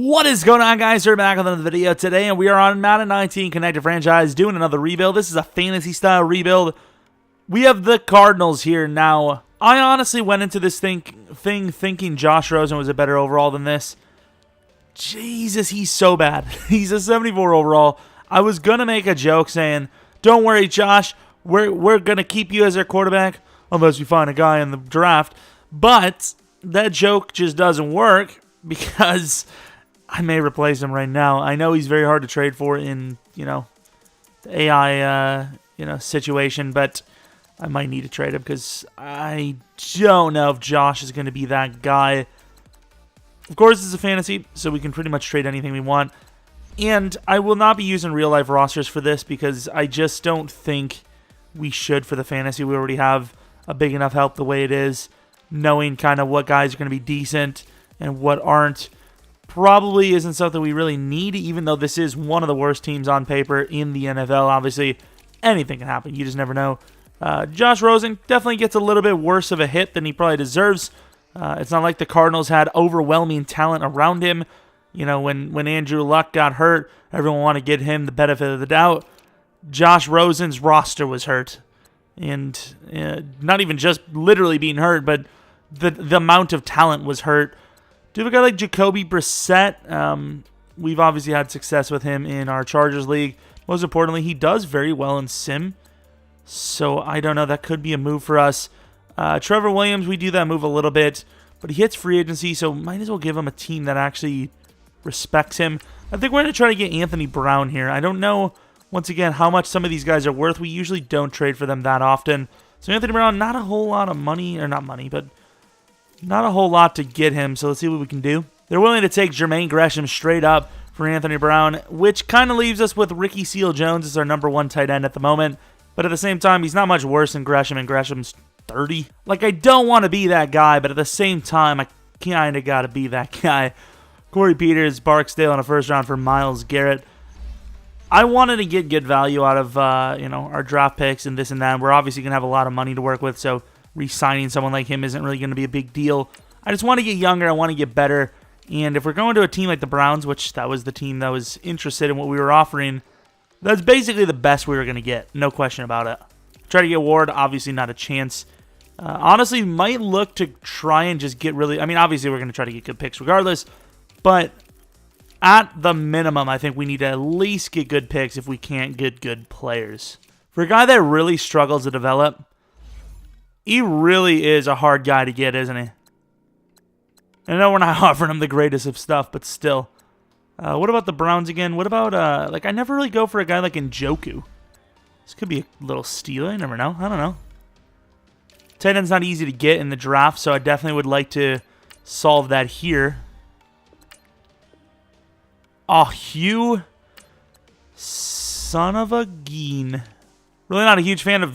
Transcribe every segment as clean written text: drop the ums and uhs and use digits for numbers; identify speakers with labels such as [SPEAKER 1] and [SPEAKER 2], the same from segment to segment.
[SPEAKER 1] What is going on, guys? We're back with another video today, and we are on Madden 19 Connected Franchise doing another rebuild. This is a fantasy-style rebuild. We have the Cardinals here now. I honestly went into this thing thinking Josh Rosen was a better overall than this. Jesus, he's so bad. He's a 74 overall. I was going to make a joke saying, don't worry, Josh, we're going to keep you as our quarterback unless we find a guy in the draft. But that joke just doesn't work because I may replace him right now. I know he's very hard to trade for in, the AI, situation, but I might need to trade him because I don't know if Josh is going to be that guy. Of course, this is a fantasy, so we can pretty much trade anything we want. And I will not be using real-life rosters for this because I just don't think we should for the fantasy. We already have a big enough help the way it is, knowing kind of what guys are going to be decent and what aren't. Probably isn't something we really need, even though this is one of the worst teams on paper in the NFL. Obviously, anything can happen. You just never know. Josh Rosen definitely gets a little bit worse of a hit than he probably deserves. It's not like the Cardinals had overwhelming talent around him. When Andrew Luck got hurt, everyone wanted to give him the benefit of the doubt. Josh Rosen's roster was hurt. And not even just literally being hurt, but the amount of talent was hurt. Do we have a guy like Jacoby Brissett? We've obviously had success with him in our Chargers League. Most importantly, he does very well in Sim. So I don't know. That could be a move for us. Trevor Williams, we do that move a little bit. But he hits free agency, so might as well give him a team that actually respects him. I think we're going to try to get Anthony Brown here. I don't know, once again, how much some of these guys are worth. We usually don't trade for them that often. So Anthony Brown, not a whole lot of money. Or not money, but not a whole lot to get him. So let's see what we can do. They're willing to take Jermaine Gresham straight up for Anthony Brown, which kind of leaves us with Ricky Seals-Jones as our #1 tight end at the moment. But at the same time, he's not much worse than Gresham, and Gresham's 30. Like, I don't want to be that guy, but at the same time, I kind of got to be that guy. Corey Peters, Barksdale in a first round for Myles Garrett. I wanted to get good value out of, our draft picks and this and that. We're obviously going to have a lot of money to work with, so re-signing someone like him isn't really going to be a big deal. I just want to get younger. I want to get better. And if we're going to a team like the Browns, which that was the team that was interested in what we were offering, that's basically the best we were going to get. No question about it. Try to get Ward, obviously not a chance. Honestly, might look to try and just get really... obviously we're going to try to get good picks regardless. But at the minimum, I think we need to at least get good picks if we can't get good players. For a guy that really struggles to develop, he really is a hard guy to get, isn't he? I know we're not offering him the greatest of stuff, but still. What about the Browns again? What about, I never really go for a guy like Njoku. This could be a little steal. You never know. I don't know. Tight end's not easy to get in the draft, so I definitely would like to solve that here. Oh, Hugh. Son of a geen. Really not a huge fan of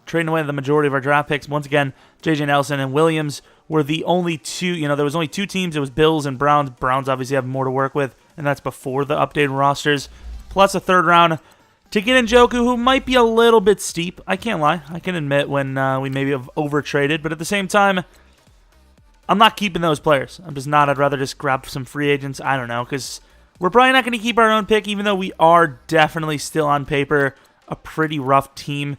[SPEAKER 1] trading away the majority of our draft picks. Once again, J.J. Nelson and Williams were the only two. There was only two teams. It was Bills and Browns. Browns obviously have more to work with, and that's before the updated rosters. Plus a third round to get Njoku, who might be a little bit steep. I can't lie. I can admit when we maybe have over-traded, but at the same time, I'm not keeping those players. I'm just not. I'd rather just grab some free agents. I don't know, because we're probably not going to keep our own pick, even though we are definitely still on paper a pretty rough team.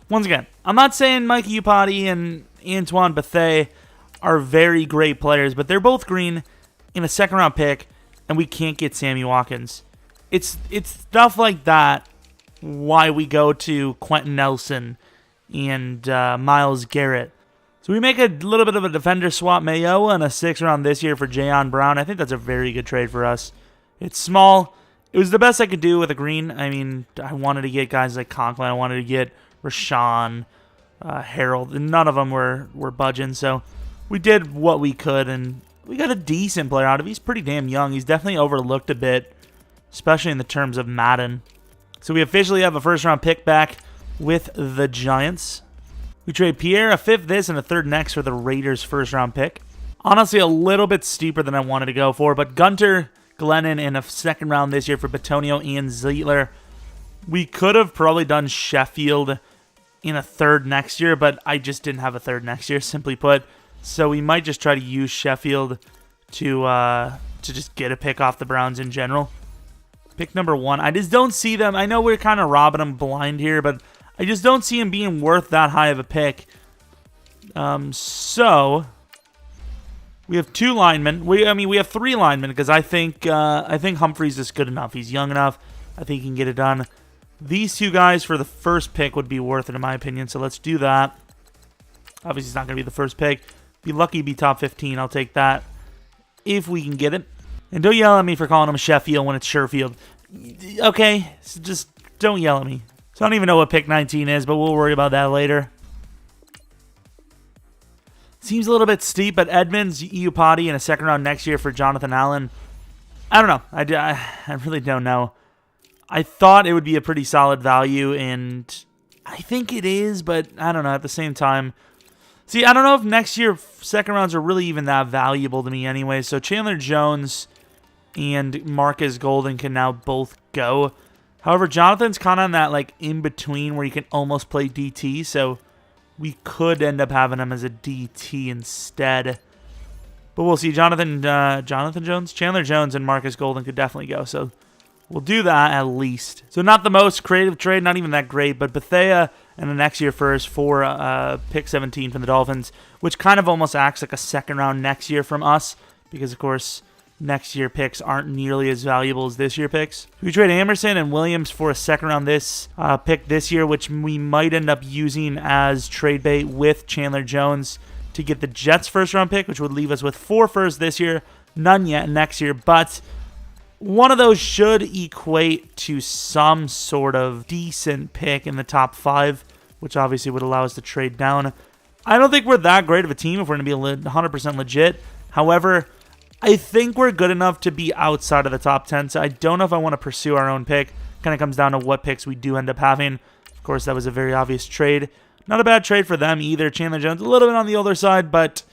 [SPEAKER 1] Once again, I'm not saying Mike Iupati and Antoine Bethea are very great players, but they're both green in a second-round pick, and we can't get Sammy Watkins. It's stuff like that why we go to Quentin Nelson and Myles Garrett. So we make a little bit of a defender swap, Mayo, and a 6th round this year for Jayon Brown. I think that's a very good trade for us. It's small. It was the best I could do with a green. I wanted to get guys like Conklin. I wanted to get Rashawn, Harold, and none of them were budging. So we did what we could, and we got a decent player out of him. He's pretty damn young. He's definitely overlooked a bit, especially in the terms of Madden. So we officially have a first-round pick back with the Giants. We trade Pierre, a 5th this, and a 3rd next for the Raiders' first-round pick. Honestly, a little bit steeper than I wanted to go for, but Gunter, Glennon, and a 2nd round this year for Batonio and Zeitler. We could have probably done Sheffield in a 3rd next year, but I just didn't have a 3rd next year, simply put. So we might just try to use Sheffield to to just get a pick off the Browns in general. Pick number 1. I just don't see them. I know we're kind of robbing them blind here, but I just don't see him being worth that high of a pick. So we have 2 linemen. We have 3 linemen because I think Humphrey's just good enough. He's young enough. I think he can get it done. These 2 guys for the first pick would be worth it in my opinion. So let's do that. Obviously, it's not going to be the first pick. Be lucky to be top 15. I'll take that if we can get it. And don't yell at me for calling him Sheffield when it's Sherfield. Okay, so just don't yell at me. So I don't even know what pick 19 is, but we'll worry about that later. Seems a little bit steep, but Edmonds, Iupati, in a second round next year for Jonathan Allen. I don't know. I really don't know. I thought it would be a pretty solid value, and I think it is, but I don't know. At the same time, see, I don't know if next year second rounds are really even that valuable to me anyway. So Chandler Jones and Marcus Golden can now both go. However, Jonathan's kind of on that like in between where he can almost play DT, so we could end up having him as a DT instead. But we'll see. Chandler Jones and Marcus Golden could definitely go. So we'll do that at least. So not the most creative trade, not even that great, but Bethea and the next year first for pick 17 from the Dolphins, which kind of almost acts like a second round next year from us because, of course, next year picks aren't nearly as valuable as this year picks. We trade Emerson and Williams for a second round pick this year, which we might end up using as trade bait with Chandler Jones to get the Jets first round pick, which would leave us with 4 firsts this year, none yet next year, but one of those should equate to some sort of decent pick in the top 5, which obviously would allow us to trade down. I don't think we're that great of a team if we're going to be 100% legit. However, I think we're good enough to be outside of the top 10, so I don't know if I want to pursue our own pick. Kind of comes down to what picks we do end up having. Of course, that was a very obvious trade. Not a bad trade for them either. Chandler Jones a little bit on the older side, but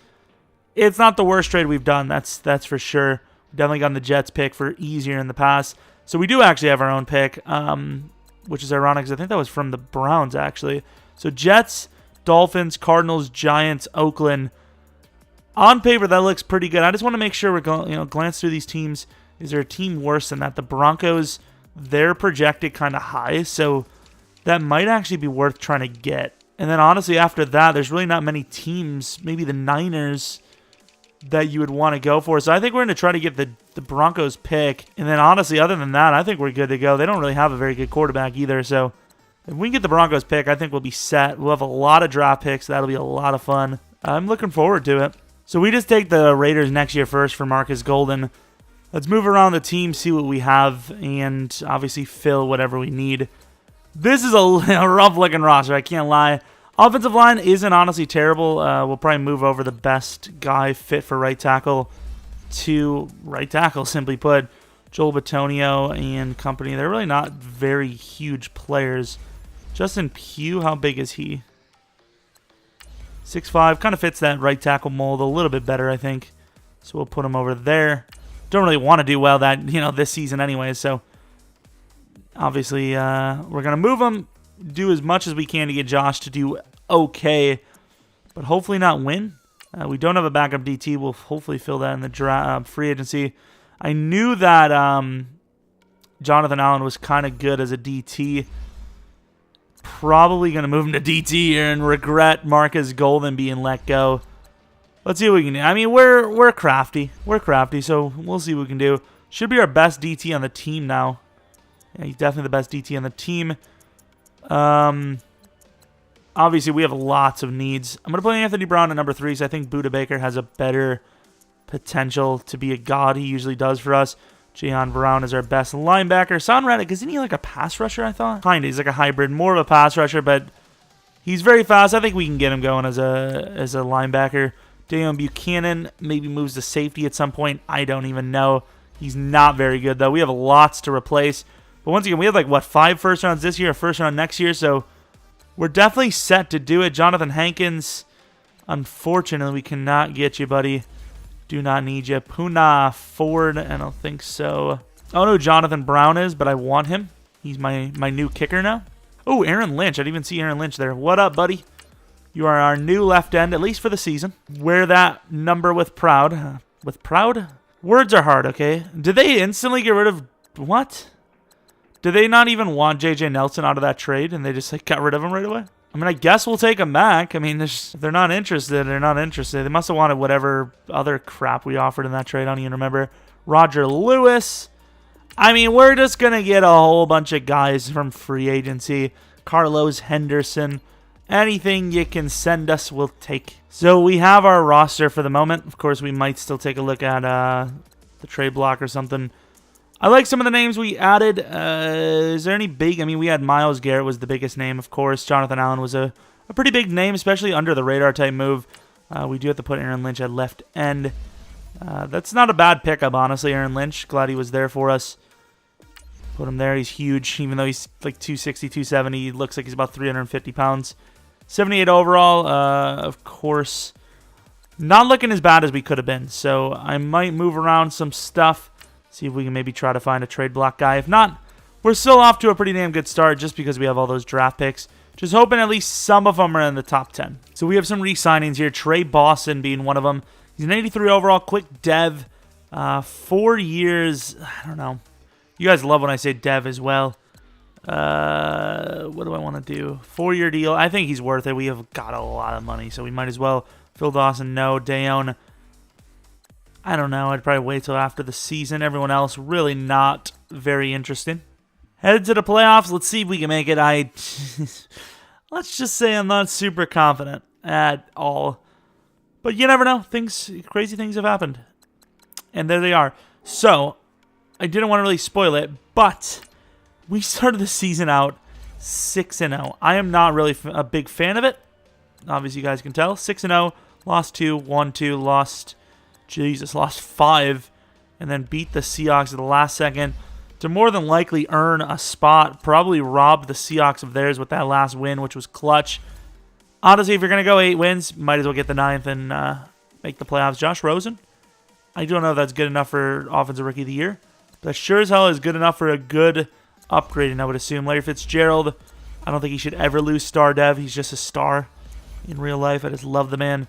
[SPEAKER 1] it's not the worst trade we've done. That's for sure. We've definitely gotten the Jets pick for easier in the past. So we do actually have our own pick, which is ironic because I think that was from the Browns, actually. So Jets, Dolphins, Cardinals, Giants, Oakland. On paper, that looks pretty good. I just want to make sure we're going, glance through these teams. Is there a team worse than that? The Broncos, they're projected kind of high, so that might actually be worth trying to get. And then honestly, after that, there's really not many teams, maybe the Niners, that you would want to go for. So I think we're going to try to get the Broncos pick. And then honestly, other than that, I think we're good to go. They don't really have a very good quarterback either, so if we can get the Broncos pick, I think we'll be set. We'll have a lot of draft picks. That'll be a lot of fun. I'm looking forward to it. So we just take the Raiders next year first for Marcus Golden. Let's move around the team, see what we have, and obviously fill whatever we need. This is a rough-looking roster, I can't lie. Offensive line isn't honestly terrible. We'll probably move over the best guy fit for right tackle to right tackle, simply put. Joel Bitonio and company. They're really not very huge players. Justin Pugh, how big is he? 6'5", kind of fits that right tackle mold a little bit better, I think. So we'll put him over there. Don't really want to do well this season anyway, so obviously we're going to move him, do as much as we can to get Josh to do okay, but hopefully not win. We don't have a backup DT. We'll hopefully fill that in the free agency. I knew that Jonathan Allen was kind of good as a DT. Probably going to move him to DT here and regret Marcus Golden being let go. Let's see what we can do. I mean, we're crafty. We're crafty, so we'll see what we can do. Should be our best DT on the team now. Yeah, he's definitely the best DT on the team. Obviously, we have lots of needs. I'm going to play Anthony Brown at number 3, so I think Budda Baker has a better potential to be a god. He usually does for us. Jayon Brown is our best linebacker. Son Reddick, isn't he like a pass rusher, I thought? Kind of. He's like a hybrid. More of a pass rusher, but he's very fast. I think we can get him going as a linebacker. Deion Buchanan maybe moves to safety at some point. I don't even know. He's not very good, though. We have lots to replace. But once again, we have 5 first rounds this year, a first round next year, so we're definitely set to do it. Jonathan Hankins, unfortunately, we cannot get you, buddy. Do not need you. Puna Ford, I don't think so. Oh, no, Jonathan Brown is, but I want him. He's my new kicker now. Oh, Aaron Lynch. I didn't even see Aaron Lynch there. What up, buddy? You are our new left end, at least for the season. Wear that number with proud. With proud? Words are hard, okay? Did they instantly get rid of... What? Did they not even want J.J. Nelson out of that trade, and they just like got rid of him right away? I mean, I guess we'll take him back. I mean, if they're not interested, they're not interested. They must have wanted whatever other crap we offered in that trade. I don't even remember. Roger Lewis. I mean, we're just going to get a whole bunch of guys from free agency. Carlos Henderson. Anything you can send us, we'll take. So we have our roster for the moment. Of course, we might still take a look at the trade block or something. I like some of the names we added. Is there any big... I mean, we had Myles Garrett was the biggest name, of course. Jonathan Allen was a pretty big name, especially under the radar type move. We do have to put Aaron Lynch at left end. That's not a bad pickup, honestly, Aaron Lynch. Glad he was there for us. Put him there. He's huge, even though he's like 260, 270. He looks like he's about 350 pounds. 78 overall, of course. Not looking as bad as we could have been. So I might move around some stuff. See if we can maybe try to find a trade block guy. If not, we're still off to a pretty damn good start just because we have all those draft picks. Just hoping at least some of them are in the top 10. So we have some re-signings here. Trey Boston being one of them. He's an 83 overall, quick dev. 4 years. I don't know. You guys love when I say dev as well. What do I want to do? 4-year deal. I think he's worth it. We have got a lot of money, so we might as well. Phil Dawson, no. Dayon. I don't know. I'd probably wait till after the season. Everyone else really not very interesting. Headed to the playoffs. Let's see if we can make it. Let's just say I'm not super confident at all. But you never know. Crazy things have happened. And there they are. So, I didn't want to really spoil it, but we started the season out 6-0. I am not really a big fan of it. Obviously, you guys can tell. 6-0, lost 2, won 2, lost 5, and then beat the Seahawks at the last second to more than likely earn a spot. Probably robbed the Seahawks of theirs with that last win, which was clutch. Honestly, if you're going to go 8 wins, might as well get the 9th and make the playoffs. Josh Rosen, I don't know if that's good enough for Offensive Rookie of the Year. But that sure as hell is good enough for a good upgrading, I would assume. Larry Fitzgerald, I don't think he should ever lose star dev. He's just a star in real life. I just love the man.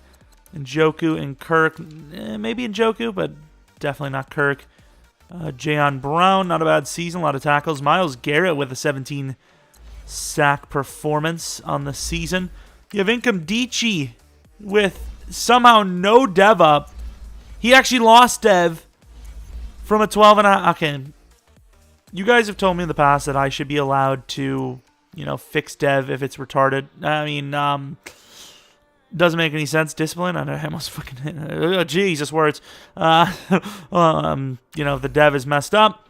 [SPEAKER 1] Njoku and Kirk, maybe Njoku, but definitely not Kirk. Jayon Brown, not a bad season, a lot of tackles. Myles Garrett with a 17-sack performance on the season. You have Nkemdiche with somehow no dev up. He actually lost dev from a 12.5. Okay, you guys have told me in the past that I should be allowed to, fix dev if it's retarded. I mean, doesn't make any sense. Discipline. I almost fucking Jesus words. The dev is messed up.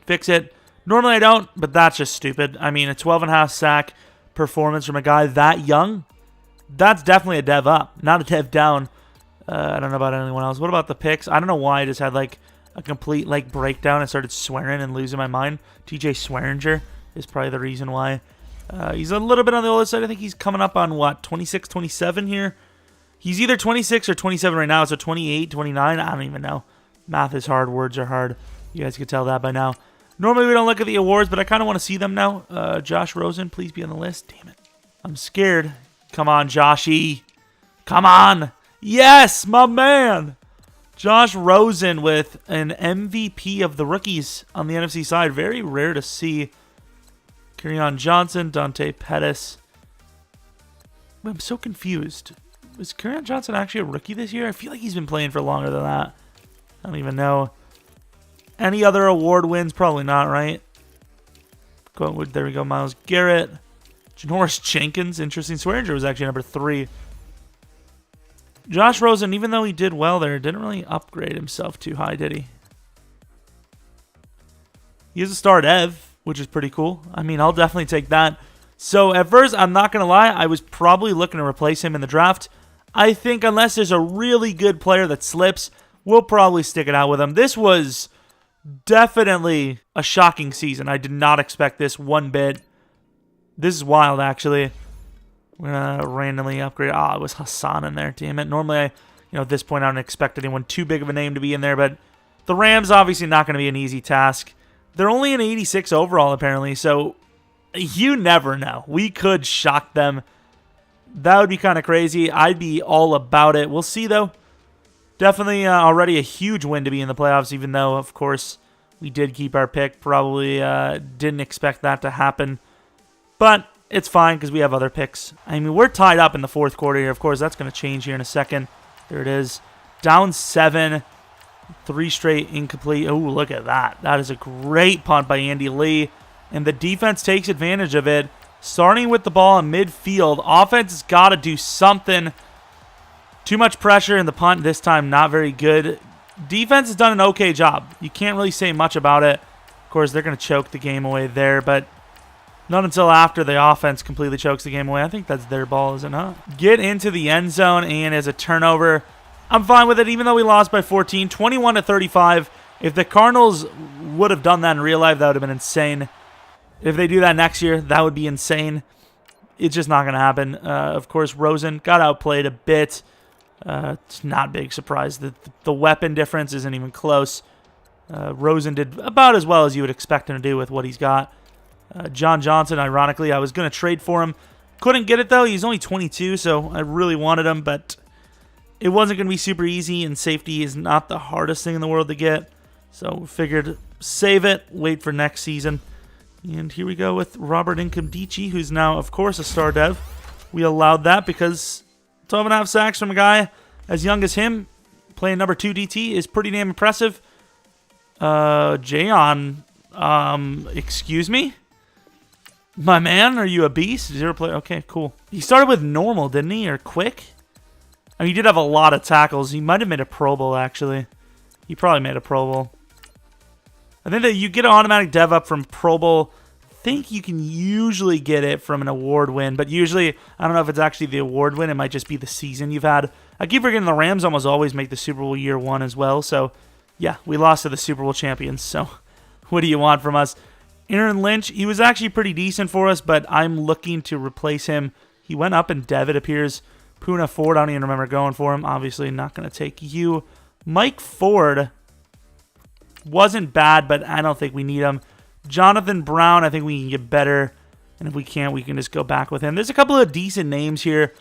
[SPEAKER 1] Fix it. Normally I don't, but that's just stupid. I mean, a 12.5 sack performance from a guy that young, that's definitely a dev up, not a dev down. I don't know about anyone else. What about the picks? I don't know why I just had like a complete like breakdown and started swearing and losing my mind. TJ Swearinger is probably the reason why. He's a little bit on the older side. I think he's coming up on, 26, 27 here? He's either 26 or 27 right now, so 28, 29. I don't even know. Math is hard. Words are hard. You guys could tell that by now. Normally we don't look at the awards, but I kind of want to see them now. Josh Rosen, please be on the list. Damn it. I'm scared. Come on, Joshy. Come on. Yes, my man. Josh Rosen with an MVP of the rookies on the NFC side. Very rare to see. Kerryon Johnson, Dante Pettis. I'm so confused. Was Kerryon Johnson actually a rookie this year? I feel like he's been playing for longer than that. I don't even know. Any other award wins? Probably not, right? There we go. Myles Garrett. Janoris Jenkins. Interesting. Swearinger was actually number 3. Josh Rosen, even though he did well there, didn't really upgrade himself too high, did he? He is a star dev, which is pretty cool. I mean, I'll definitely take that. So at first, I'm not going to lie, I was probably looking to replace him in the draft. I think unless there's a really good player that slips, we'll probably stick it out with him. This was definitely a shocking season. I did not expect this one bit. This is wild, actually. We're going to randomly upgrade. It was Hassan in there. Damn it. Normally, at this point, I don't expect anyone too big of a name to be in there, but the Rams obviously not going to be an easy task. They're only an 86 overall, apparently, so you never know. We could shock them. That would be kind of crazy. I'd be all about it. We'll see, though. Definitely already a huge win to be in the playoffs, even though, of course, we did keep our pick. Probably didn't expect that to happen. But it's fine because we have other picks. I mean, we're tied up in the fourth quarter here. Of course, that's going to change here in a second. There it is. Down 7. 3 straight incomplete. Oh, look at that. That is a great punt by Andy Lee. And the defense takes advantage of it. Starting with the ball in midfield. Offense has got to do something. Too much pressure in the punt this time. Not very good. Defense has done an okay job. You can't really say much about it. Of course, they're going to choke the game away there, but not until after the offense completely chokes the game away. I think that's their ball, is it not? Get into the end zone, and as a turnover, I'm fine with it, even though we lost by 14, 21-35. If the Cardinals would have done that in real life, that would have been insane. If they do that next year, that would be insane. It's just not going to happen. Of course, Rosen got outplayed a bit. It's not a big surprise. The weapon difference isn't even close. Rosen did about as well as you would expect him to do with what he's got. John Johnson, ironically, I was going to trade for him. Couldn't get it, though. He's only 22, so I really wanted him, but it wasn't going to be super easy, and safety is not the hardest thing in the world to get. So figured save it, wait for next season. And here we go with Robert Nkemdiche, who's now, of course, a star dev. We allowed that because 12.5 sacks from a guy as young as him, playing number 2 DT, is pretty damn impressive. Jayon, excuse me? My man, are you a beast? 0 play. Okay, cool. He started with normal, didn't he? Or quick? I mean, he did have a lot of tackles. He might have made a Pro Bowl, actually. He probably made a Pro Bowl. I think that you get an automatic dev up from Pro Bowl. I think you can usually get it from an award win, but usually, I don't know if it's actually the award win. It might just be the season you've had. I keep forgetting the Rams almost always make the Super Bowl year 1 as well. So, yeah, we lost to the Super Bowl champions. So, what do you want from us? Aaron Lynch, he was actually pretty decent for us, but I'm looking to replace him. He went up in dev, it appears. Puna Ford, I don't even remember going for him. Obviously, not going to take you. Mike Ford wasn't bad, but I don't think we need him. Jonathan Brown, I think we can get better. And if we can't, we can just go back with him. There's a couple of decent names here,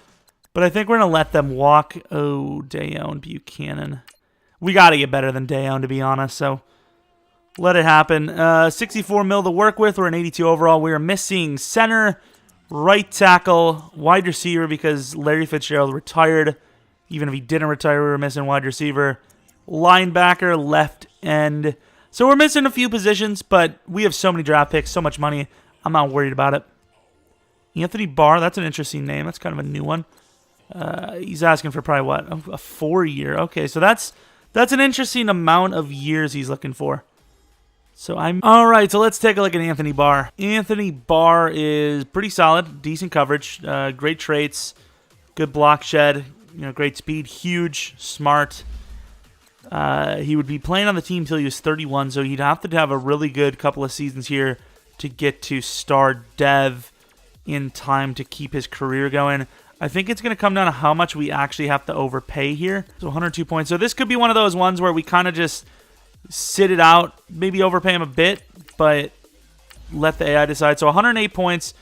[SPEAKER 1] but I think we're going to let them walk. Oh, Dayon Buchanan. We got to get better than Dayon, to be honest, so let it happen. 64 mil to work with. We're an 82 overall. We are missing center, right tackle, wide receiver because Larry Fitzgerald retired. Even if he didn't retire, we were missing wide receiver. Linebacker, left end. So we're missing a few positions, but we have so many draft picks, so much money. I'm not worried about it. Anthony Barr, that's an interesting name. That's kind of a new one. He's asking for probably, what, a 4-year. Okay, so that's an interesting amount of years he's looking for. So all right, so let's take a look at Anthony Barr. Anthony Barr is pretty solid, decent coverage, great traits, good block shed, great speed, huge, smart. He would be playing on the team until he was 31, so he'd have to have a really good couple of seasons here to get to star dev in time to keep his career going. I think it's going to come down to how much we actually have to overpay here. So 102 points. So this could be one of those ones where we kind of just sit it out, maybe overpay him a bit, but let the AI decide. So 108 points.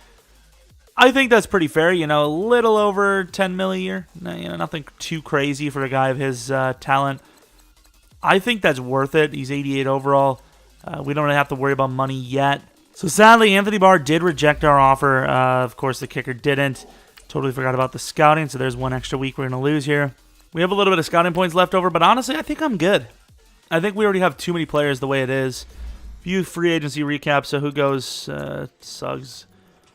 [SPEAKER 1] I think that's pretty fair. A little over 10 mil a year. Nothing too crazy for a guy of his talent. I think that's worth it. He's 88 overall. We don't really have to worry about money yet. So sadly, Anthony Barr did reject our offer. Of course, the kicker didn't. Totally forgot about the scouting, so there's one extra week we're going to lose here. We have a little bit of scouting points left over, but honestly, I think I'm good. I think we already have too many players the way it is. Few free agency recap. So who goes? Suggs.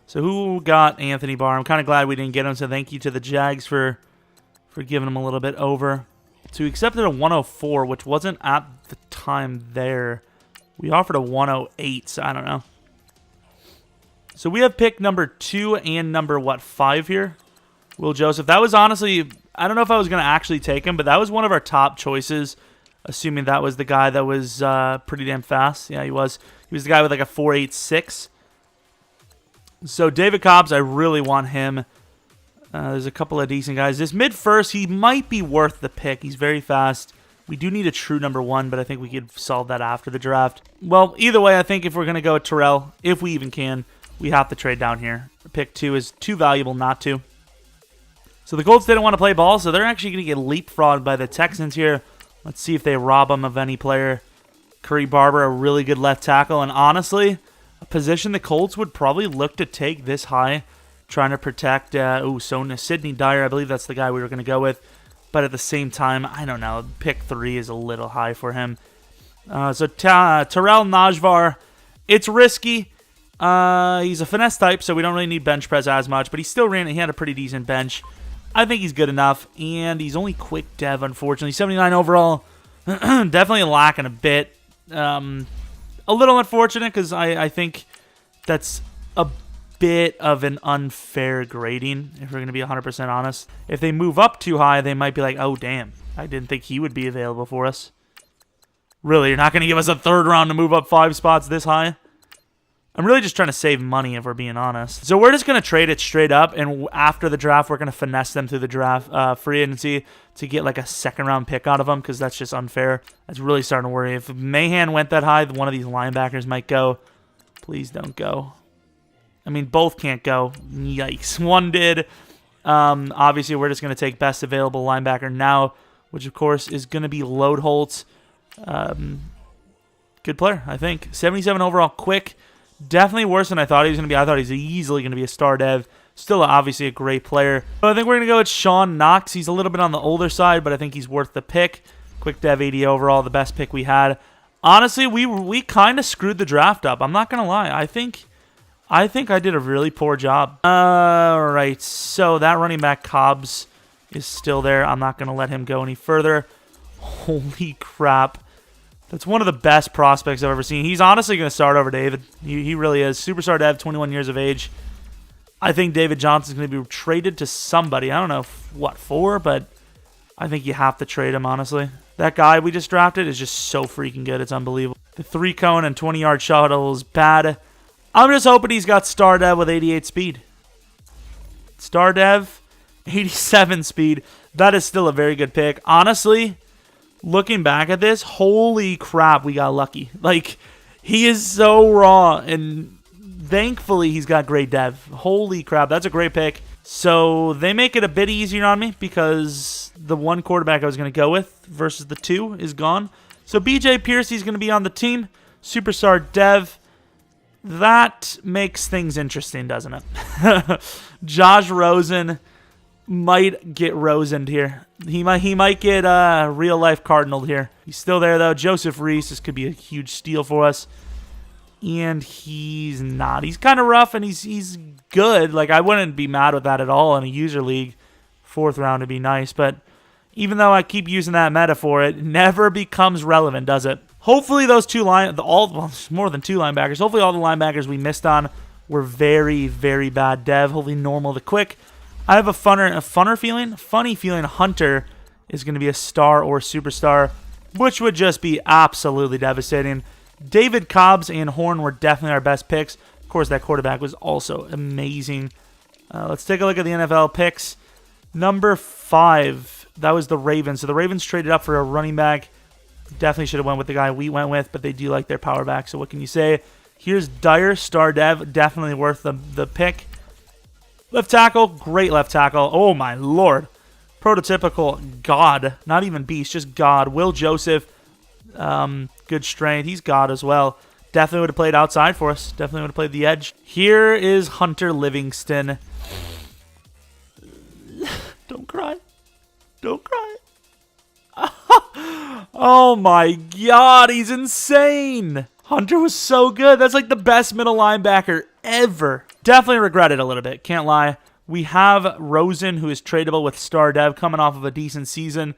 [SPEAKER 1] So who got Anthony Barr? I'm kind of glad we didn't get him, so thank you to the Jags for giving him a little bit over. So we accepted a 104, which wasn't at the time there. We offered a 108, so I don't know. So we have pick number 2 and number, 5 here? Will Joseph. That was honestly, I don't know if I was going to actually take him, but that was one of our top choices, assuming that was the guy that was pretty damn fast. Yeah, he was. He was the guy with like a 4.86. So David Cobbs, I really want him. There's a couple of decent guys. This mid-first, he might be worth the pick. He's very fast. We do need a true number 1, but I think we could solve that after the draft. Well, either way, I think if we're going to go with Terrell, if we even can, we have to trade down here. Pick 2 is too valuable not to. So the Colts didn't want to play ball, so they're actually going to get leapfrogged by the Texans here. Let's see if they rob them of any player. Curry Barber, a really good left tackle, and honestly, a position the Colts would probably look to take this high, trying to protect, Sidney Dyer, I believe that's the guy we were going to go with, but at the same time, I don't know, pick 3 is a little high for him. Terrell Najvar, it's risky. He's a finesse type, so we don't really need bench press as much, but he had a pretty decent bench. I think he's good enough, and he's only quick dev, unfortunately. 79 overall, definitely lacking a bit. A little unfortunate, because I think that's a bit of an unfair grading, if we're going to be 100% honest. If they move up too high, they might be like, oh, damn, I didn't think he would be available for us. Really, you're not going to give us a 3rd round to move up 5 spots this high? I'm really just trying to save money, if we're being honest. So we're just going to trade it straight up, and after the draft, we're going to finesse them through the draft, free agency, to get like a 2nd-round pick out of them, because that's just unfair. That's really starting to worry. If Mahan went that high, one of these linebackers might go. Please don't go. I mean, both can't go. Yikes. One did. Obviously, we're just going to take best available linebacker now, which, of course, is going to be Loadholt. Good player, I think. 77 overall, quick. Definitely worse than I thought he was going to be. I thought he's easily going to be a star dev. Still, obviously, a great player. But I think we're going to go with Sean Knox. He's a little bit on the older side, but I think he's worth the pick. Quick dev 80 overall, the best pick we had. Honestly, we kind of screwed the draft up. I'm not going to lie. I think I did a really poor job. All right, so that running back Cobbs is still there. I'm not going to let him go any further. Holy crap. That's one of the best prospects I've ever seen. He's honestly going to start over David. He really is. Superstar dev, 21 years of age. I think David Johnson's going to be traded to somebody. I don't know what for, but I think you have to trade him, honestly. That guy we just drafted is just so freaking good. It's unbelievable. The 3-cone and 20-yard shuttle is bad. I'm just hoping he's got star dev with 88 speed. Star dev, 87 speed. That is still a very good pick. Honestly, looking back at this, holy crap, we got lucky. Like, he is so raw, and thankfully he's got great dev. Holy crap, that's a great pick. So they make it a bit easier on me because the one quarterback I was going to go with versus the 2 is gone. So BJ Piercy's going to be on the team. Superstar dev. That makes things interesting, doesn't it? Josh Rosen might get Rosened here. He might get real life Cardinal here. He's still there though. Joseph Reese, this could be a huge steal for us. And he's not. He's kind of rough and he's good. Like, I wouldn't be mad with that at all in a user league. 4th round would be nice, but even though I keep using that metaphor, it never becomes relevant, does it? Hopefully those more than 2 linebackers. Hopefully all the linebackers we missed on were very, very bad dev. Hopefully normal to quick. I have a funny feeling Hunter is going to be a star or superstar, which would just be absolutely devastating. David Cobbs and Horn were definitely our best picks. Of course, that quarterback was also amazing. Let's take a look at the NFL picks. Number 5, that was the Ravens. So the Ravens traded up for a running back. Definitely should have went with the guy we went with, but they do like their power back, so what can you say? Here's Dyer, star dev, definitely worth the pick. Left tackle, great left tackle. Oh, my Lord. Prototypical God. Not even beast, just God. Will Joseph, good strength. He's God as well. Definitely would have played outside for us. Definitely would have played the edge. Here is Hunter Livingston. Don't cry. Don't cry. Oh, my God. He's insane. Hunter was so good. That's like the best middle linebacker ever. Definitely regret it a little bit. Can't lie. We have Rosen, who is tradable with star dev, coming off of a decent season.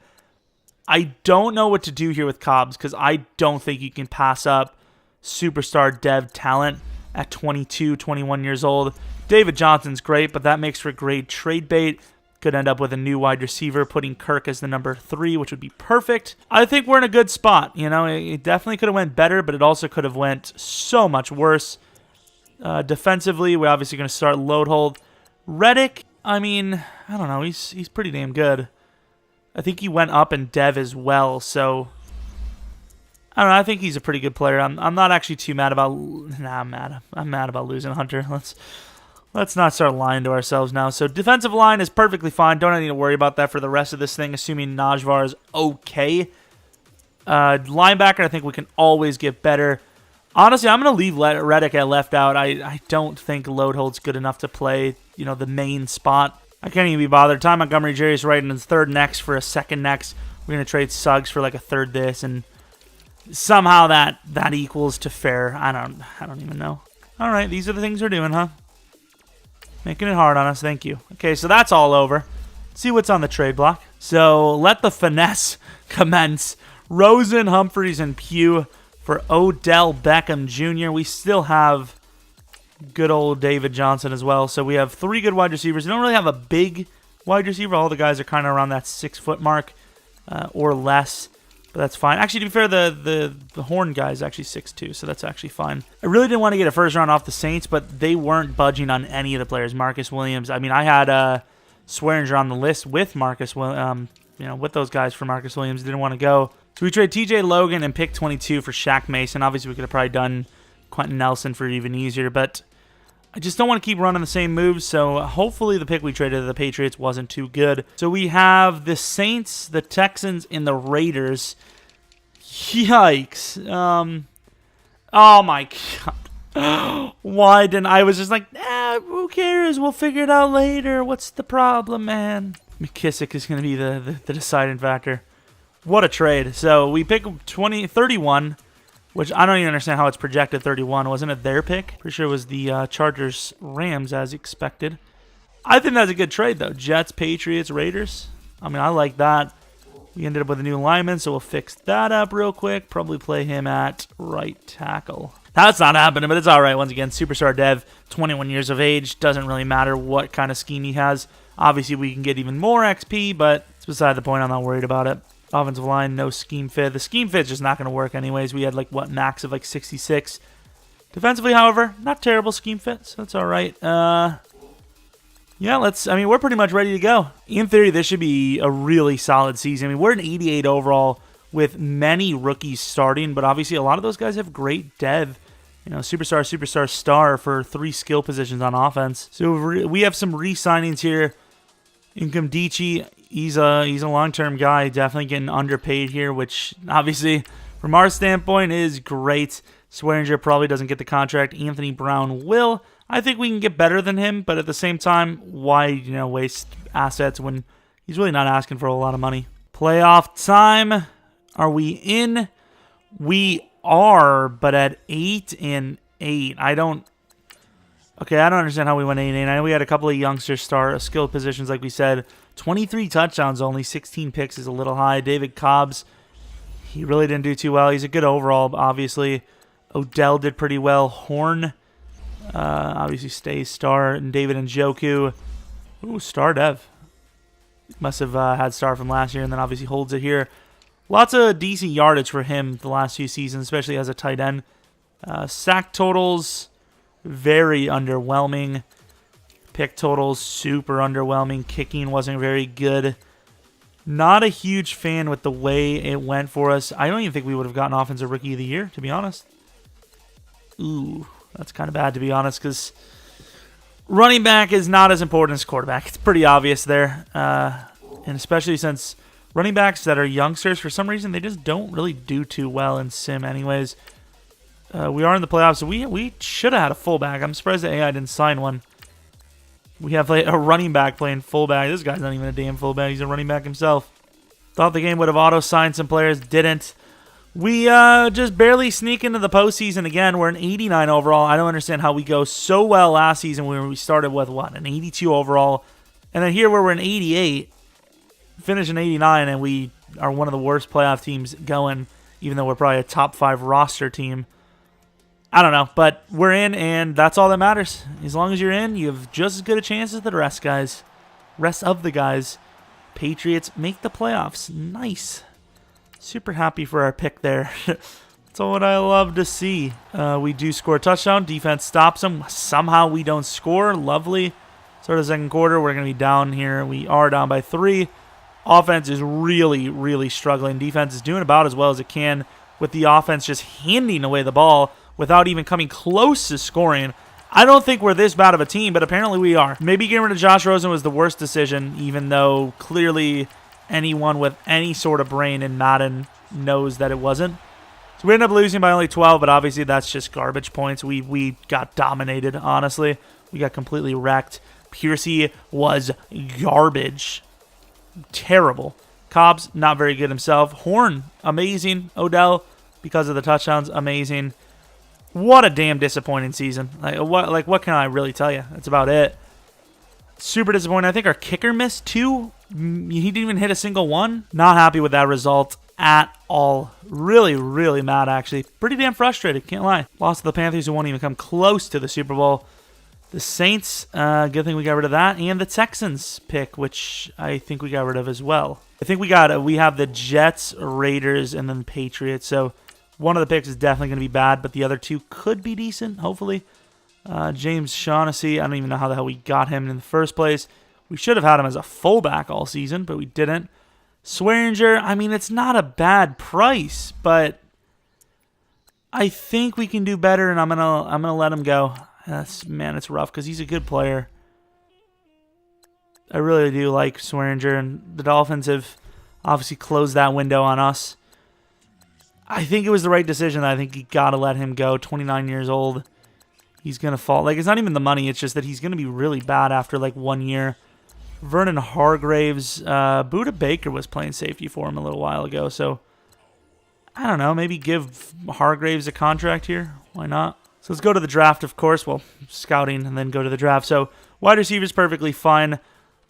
[SPEAKER 1] I don't know what to do here with Cobbs because I don't think you can pass up superstar dev talent at 22, 21 years old. David Johnson's great, but that makes for great trade bait. Could end up with a new wide receiver, putting Kirk as the number 3, which would be perfect. I think we're in a good spot. You know, it definitely could have went better, but it also could have went so much worse. Defensively, we're obviously going to start load hold. Reddick, I mean, I don't know. He's pretty damn good. I think he went up in dev as well, so I don't know. I think he's a pretty good player. I'm not actually too mad about. Nah, I'm mad. I'm mad about losing Hunter. Let's not start lying to ourselves now. So defensive line is perfectly fine. Don't need to worry about that for the rest of this thing, assuming Najvar is okay. Linebacker, I think we can always get better. Honestly, I'm going to leave Reddick at left out. I don't think Loadhold's good enough to play, the main spot. I can't even be bothered. Ty Montgomery Jerry's right in his third next for a second next. We're going to trade Suggs for like a third this, and somehow that equals to fair. I don't even know. All right, these are the things we're doing, huh? Making it hard on us. Thank you. Okay, so that's all over. Let's see what's on the trade block. So let the finesse commence. Rosen, Humphreys, and Pugh for Odell Beckham Jr. We still have good old David Johnson as well. So we have 3 good wide receivers. We don't really have a big wide receiver. All the guys are kind of around that 6-foot mark or less. But that's fine. Actually, to be fair, the Horn guy is actually 6'2", so that's actually fine. I really didn't want to get a first round off the Saints, but they weren't budging on any of the players. Marcus Williams. I mean, I had Swearinger on the list with Marcus, with those guys for Marcus Williams. Didn't want to go. So we trade TJ Logan and pick 22 for Shaq Mason. Obviously, we could have probably done Quentin Nelson for even easier, but I just don't want to keep running the same moves, so hopefully the pick we traded to the Patriots wasn't too good. So we have the Saints, the Texans, and the Raiders. Yikes. Oh my God. Why didn't I was just like, who cares? We'll figure it out later. What's the problem, man? McKissick is going to be the deciding factor. What a trade. So we pick 31. Which I don't even understand how it's projected 31. Wasn't it their pick? Pretty sure it was the Chargers-Rams as expected. I think that's a good trade, though. Jets, Patriots, Raiders. I mean, I like that. We ended up with a new lineman, so we'll fix that up real quick. Probably play him at right tackle. That's not happening, but it's all right. Once again, superstar dev, 21 years of age. Doesn't really matter what kind of scheme he has. Obviously, we can get even more XP, but it's beside the point. I'm not worried about it. Offensive line, no scheme fit. The scheme fit's just not going to work anyways. We had max of 66. Defensively, however, not terrible scheme fit, so it's all right. Yeah, we're pretty much ready to go. In theory, this should be a really solid season. I mean, we're an 88 overall with many rookies starting, but obviously a lot of those guys have great dev. Superstar, star for 3 skill positions on offense. So we have some re-signings here. Nkemdiche, he's a long-term guy, definitely getting underpaid here, which obviously from our standpoint is great. Swearinger probably doesn't get the contract. Anthony Brown will. I think we can get better than him, but at the same time, why waste assets when he's really not asking for a lot of money? Playoff time. Are we in? We are, but at 8-8. I don't understand how we went 8-8. I know we had a couple of youngsters start skill positions, like we said. 23 touchdowns only, 16 picks is a little high. David Cobbs, he really didn't do too well. He's a good overall, obviously. Odell did pretty well. Horn, obviously stays star. And David Njoku, star dev. Must have had star from last year, and then obviously holds it here. Lots of decent yardage for him the last few seasons, especially as a tight end. Sack totals, very underwhelming. Pick totals, super underwhelming. Kicking wasn't very good. Not a huge fan with the way it went for us. I don't even think we would have gotten Offensive Rookie of the Year, to be honest. Ooh, that's kind of bad, to be honest, because running back is not as important as quarterback. It's pretty obvious there. And especially since running backs that are youngsters, for some reason, they just don't really do too well in Sim anyways. We are in the playoffs, so we should have had a fullback. I'm surprised the AI didn't sign one. We have a running back playing fullback. This guy's not even a damn fullback. He's a running back himself. Thought the game would have auto-signed some players. Didn't. We just barely sneak into the postseason again. We're an 89 overall. I don't understand how we go so well last season when we started with, an 82 overall. And then here where we're an 88, finish an 89, and we are one of the worst playoff teams going, even though we're probably a top 5 roster team. I don't know, but we're in, and that's all that matters. As long as you're in, you have just as good a chance as the rest, guys. Rest of the guys. Patriots make the playoffs. Nice. Super happy for our pick there. That's what I love to see. We do score a touchdown. Defense stops them. Somehow we don't score. Lovely. Start of the second quarter. We're going to be down here. We are down by 3. Offense is really, really struggling. Defense is doing about as well as it can with the offense just handing away the ball without even coming close to scoring. I don't think we're this bad of a team, but apparently we are. Maybe getting rid of Josh Rosen was the worst decision, even though clearly anyone with any sort of brain in Madden knows that it wasn't. So we ended up losing by only 12, but obviously that's just garbage points. We got dominated, honestly. We got completely wrecked. Piercy was garbage. Terrible. Cobb's not very good himself. Horn, amazing. Odell, because of the touchdowns, amazing. What a damn disappointing season. What can I really tell you? That's about it. Super disappointing. I think our kicker missed 2. He didn't even hit a single one. Not happy with that result at all. Really, really mad, actually. Pretty damn frustrated, can't lie. Lost to the Panthers, who won't even come close to the Super Bowl. The Saints, good thing we got rid of that. And the Texans pick, which I think we got rid of as well. I think we have the Jets, Raiders, and then Patriots. So one of the picks is definitely going to be bad, but the other 2 could be decent, hopefully. James Shaughnessy, I don't even know how the hell we got him in the first place. We should have had him as a fullback all season, but we didn't. Swearinger, I mean, it's not a bad price, but I think we can do better, and I'm gonna let him go. Man, it's rough because he's a good player. I really do like Swearinger, and the Dolphins have obviously closed that window on us. I think it was the right decision. I think you got to let him go. 29 years old. He's going to fall. Like, it's not even the money. It's just that he's going to be really bad after, like, 1 year. Vernon Hargraves. Budda Baker was playing safety for him a little while ago. So, I don't know. Maybe give Hargraves a contract here. Why not? So, let's go to the draft, of course. Well, scouting and then go to the draft. So, wide receivers perfectly fine.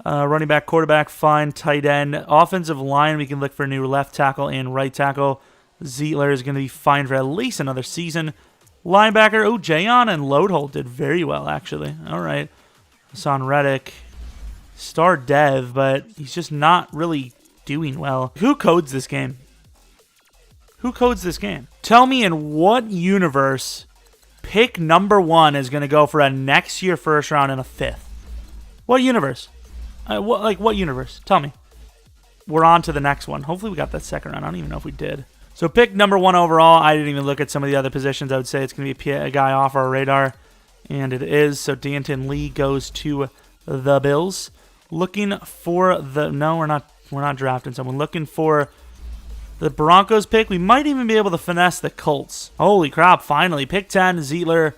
[SPEAKER 1] Running back, quarterback, fine. Tight end. Offensive line, we can look for a new left tackle and right tackle. Zietler is going to be fine for at least another season. Linebacker, Jayon and Loadholt did very well, actually. All right. Hassan Reddick, star dev, but he's just not really doing well. Who codes this game? Who codes this game? Tell me in what universe pick number 1 is going to go for a next year first round and a 5th? What universe? What universe? Tell me. We're on to the next one. Hopefully we got that second round. I don't even know if we did. So pick number 1 overall. I didn't even look at some of the other positions. I would say it's going to be a guy off our radar, and it is. So Danton Lee goes to the Bills. Looking for the we're not drafting someone. Looking for the Broncos pick. We might even be able to finesse the Colts. Holy crap! Finally, pick 10, Zietler.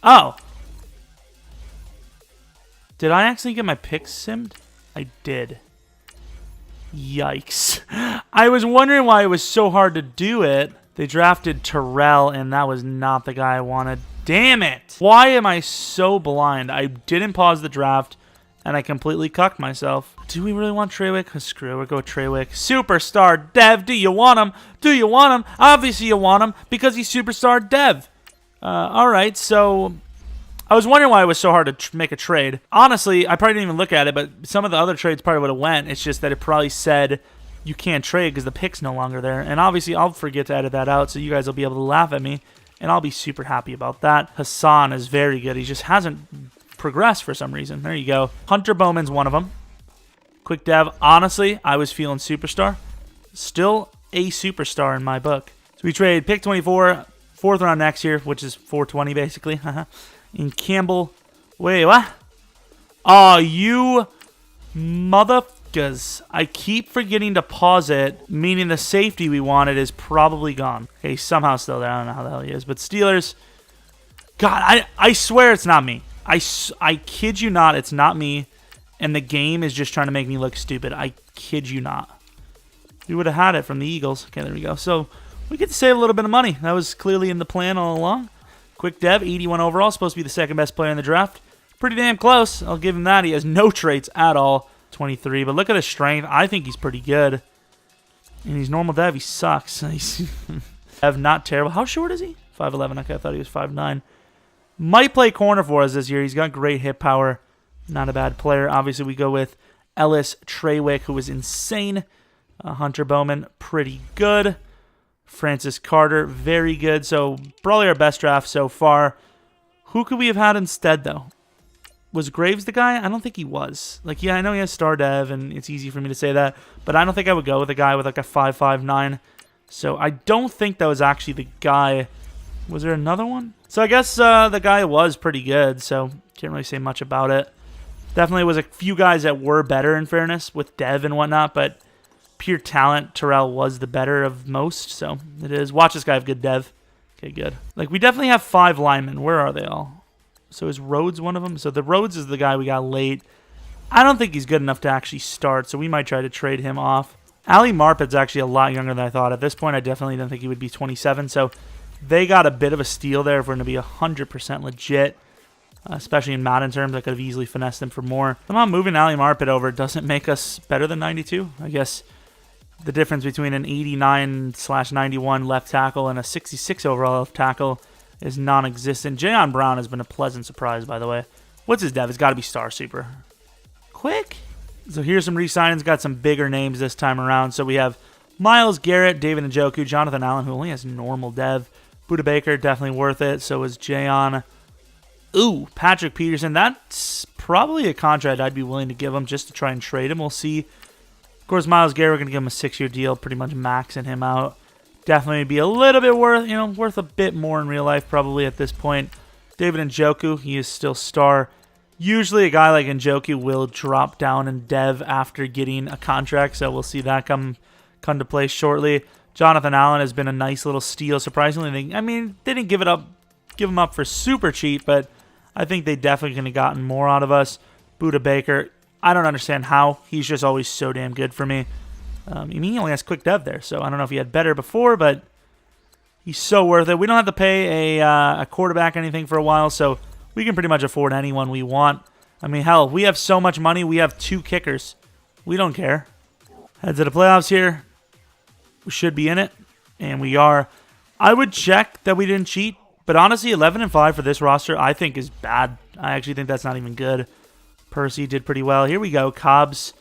[SPEAKER 1] Oh, did I actually get my picks simmed? I did. Yikes. I was wondering why it was so hard to do it. They drafted Terrell, and that was not the guy I wanted. Damn it. Why am I so blind? I didn't pause the draft, and I completely cucked myself. Do we really want Treywick? Screw it. We'll go Treywick. Superstar Dev. Do you want him? Do you want him? Obviously you want him because he's Superstar Dev. All right, so I was wondering why it was so hard to make a trade. Honestly, I probably didn't even look at it, but some of the other trades probably would have went. It's just that it probably said you can't trade because the pick's no longer there. And obviously, I'll forget to edit that out, so you guys will be able to laugh at me, and I'll be super happy about that. Hassan is very good. He just hasn't progressed for some reason. There you go. Hunter Bowman's one of them. Quick Dev. Honestly, I was feeling Superstar. Still a Superstar in my book. So we trade pick 24, 4th round next year, which is 420 basically. In Campbell. Wait, what? Oh, you motherfuckers. I keep forgetting to pause it, meaning the safety we wanted is probably gone. Okay, he's somehow still there. I don't know how the hell he is. But Steelers. God, I swear it's not me. I kid you not, it's not me. And the game is just trying to make me look stupid. I kid you not. We would have had it from the Eagles. Okay, there we go. So we get to save a little bit of money. That was clearly in the plan all along. Quick Dev, 81 overall, supposed to be the second best player in the draft. Pretty damn close. I'll give him that. He has no traits at all. 23, but look at his strength. I think he's pretty good. And he's normal Dev. He sucks. Dev, not terrible. How short is he? 5'11". Okay, I thought he was 5'9". Might play corner for us this year. He's got great hit power. Not a bad player. Obviously, we go with Ellis Treywick, who is insane. Hunter Bowman, pretty good. Francis Carter, very good. So, probably our best draft so far. Who could we have had instead, though? Was Graves the guy? I don't think he was. Like, yeah, I know he has star dev, and it's easy for me to say that. But I don't think I would go with a guy with, like, a 5'9". So, I don't think that was actually the guy Was there another one? So I guess the guy was pretty good, so can't really say much about it. Definitely was a few guys that were better, in fairness, with Dev and whatnot, but pure talent, Terrell was the better of most, so it is. Watch this guy have good Dev. Okay, good. Like, we definitely have 5 linemen. Where are they all? So is Rhodes one of them? So the Rhodes is the guy we got late. I don't think he's good enough to actually start, so we might try to trade him off. Ali Marpet's actually a lot younger than I thought. At this point, I definitely didn't think he would be 27, so they got a bit of a steal there if we're going to be 100% legit. Especially in Madden terms, I could have easily finessed him for more. Somehow moving Ali Marpet over doesn't make us better than 92. I guess the difference between an 89/91 left tackle and a 66 overall left tackle is non-existent. Jayon Brown has been a pleasant surprise, by the way. What's his dev? It's got to be Star Super. Quick. So here's some re-signings. Got some bigger names this time around. So we have Myles Garrett, David Njoku, Jonathan Allen, who only has normal dev. Odell Beckham, definitely worth it. So is Jayon. Ooh, Patrick Peterson. That's probably a contract I'd be willing to give him just to try and trade him. We'll see. Of course, Myles Garrett, we're going to give him a 6-year deal, pretty much maxing him out. Definitely be a little bit worth a bit more in real life probably at this point. David Njoku, he is still star. Usually a guy like Njoku will drop down in dev after getting a contract, so we'll see that come to play shortly. Jonathan Allen has been a nice little steal. Surprisingly, they didn't give him up for super cheap, but I think they definitely could have gotten more out of us. Budda Baker, I don't understand how. He's just always so damn good for me. He only has quick dev there, so I don't know if he had better before, but he's so worth it. We don't have to pay a quarterback or anything for a while, so we can pretty much afford anyone we want. I mean, hell, we have so much money, we have 2 kickers. We don't care. Head to the playoffs here. We should be in it, and we are. I would check that we didn't cheat. But honestly, 11-5 for this roster, I think, is bad. I actually think that's not even good. Percy did pretty well. Here we go, Cobbs.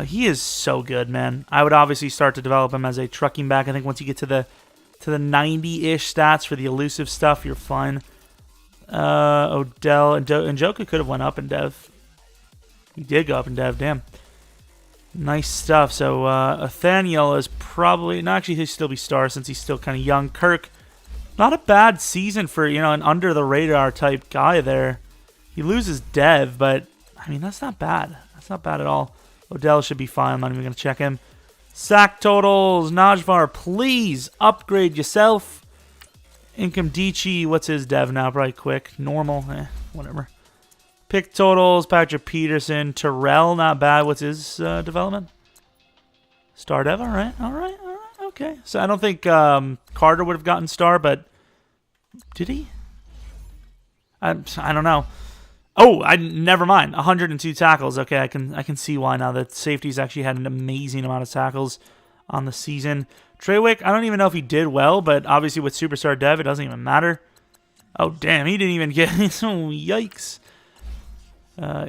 [SPEAKER 1] He is so good, man. I would obviously start to develop him as a trucking back. I think once you get to the 90-ish stats for the elusive stuff, you're fine. Odell and Njoku could have went up in dev. He did go up in dev. Damn. Nice stuff. So Nathaniel is probably... No, actually, he'll still be star since he's still kind of young. Kirk. Not a bad season for, an under-the-radar type guy there. He loses dev, but, I mean, that's not bad. That's not bad at all. Odell should be fine. I'm not even going to check him. Sack totals. Najvar, please upgrade yourself. Inkamdichi, what's his dev now? Probably quick. Normal. Whatever. Pick totals. Patrick Peterson. Terrell, not bad. What's his development? Star dev, all right. Okay. So I don't think Carter would have gotten star, but did he? I don't know. Oh, never mind. 102 tackles. Okay, I can see why now. That safety's actually had an amazing amount of tackles on the season. Treywick, I don't even know if he did well, but obviously with Superstar Dev, it doesn't even matter. Oh, damn, he didn't even get... Oh, yikes.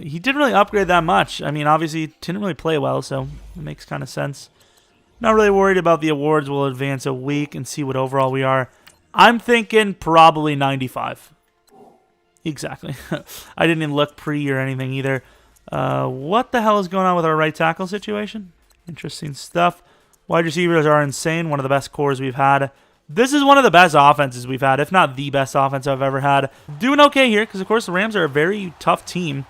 [SPEAKER 1] He didn't really upgrade that much. I mean, obviously, he didn't really play well, so it makes kind of sense. Not really worried about the awards. We'll advance a week and see what overall we are. I'm thinking probably 95. Exactly. I didn't even look pre or anything either. What the hell is going on with our right tackle situation? Interesting stuff. Wide receivers are insane. One of the best cores we've had. This is one of the best offenses we've had, if not the best offense I've ever had. Doing okay here because, of course, the Rams are a very tough team.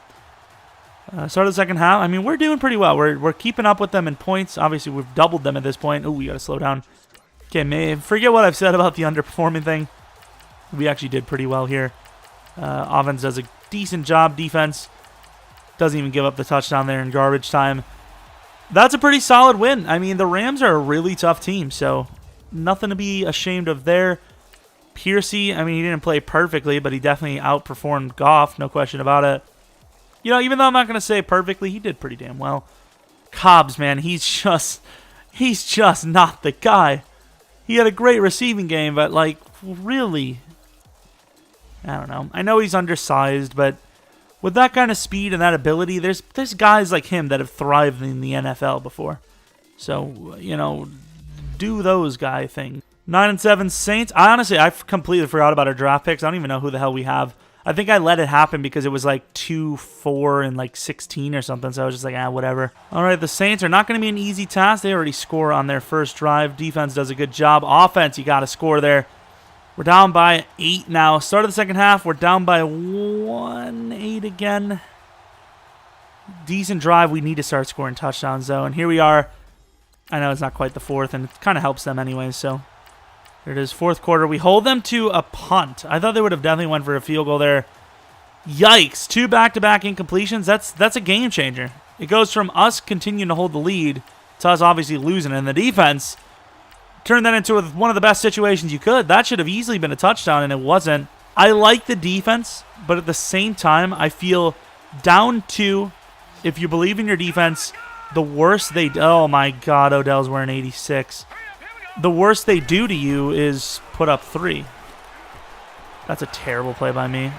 [SPEAKER 1] Start of the second half. I mean, we're doing pretty well. We're keeping up with them in points. Obviously, we've doubled them at this point. Oh, we got to slow down. Okay, man, forget what I've said about the underperforming thing. We actually did pretty well here. Offense does a decent job. Defense doesn't even give up the touchdown there in garbage time. That's a pretty solid win. I mean, the Rams are a really tough team, so nothing to be ashamed of there. Piercy, I mean, he didn't play perfectly, but he definitely outperformed Goff, no question about it. Even though I'm not going to say perfectly, he did pretty damn well. Cobbs, man, he's just not the guy. He had a great receiving game, but, like, really, I don't know. I know he's undersized, but with that kind of speed and that ability, there's guys like him that have thrived in the NFL before. So, do those guy things. 9-7 Saints. I completely forgot about our draft picks. I don't even know who the hell we have. I think I let it happen because it was like 2-4 and like 16 or something, so I was just like, whatever. All right, the Saints are not going to be an easy task. They already score on their first drive. Defense does a good job. Offense, you got to score there. We're down by 8 now. Start of the second half, we're down by 1-8 again. Decent drive. We need to start scoring touchdowns, though. And here we are. I know it's not quite the fourth, and it kind of helps them anyway. So here it is, fourth quarter. We hold them to a punt. I thought they would have definitely went for a field goal there. Yikes. 2 back-to-back incompletions. That's a game changer. It goes from us continuing to hold the lead to us obviously losing. And the defense turned that into one of the best situations you could. That should have easily been a touchdown, and it wasn't. I like the defense, but at the same time, I feel down 2. If you believe in your defense, the worst they do... Oh, my God, Odell's wearing 86. The worst they do to you is put up 3. That's a terrible play by me.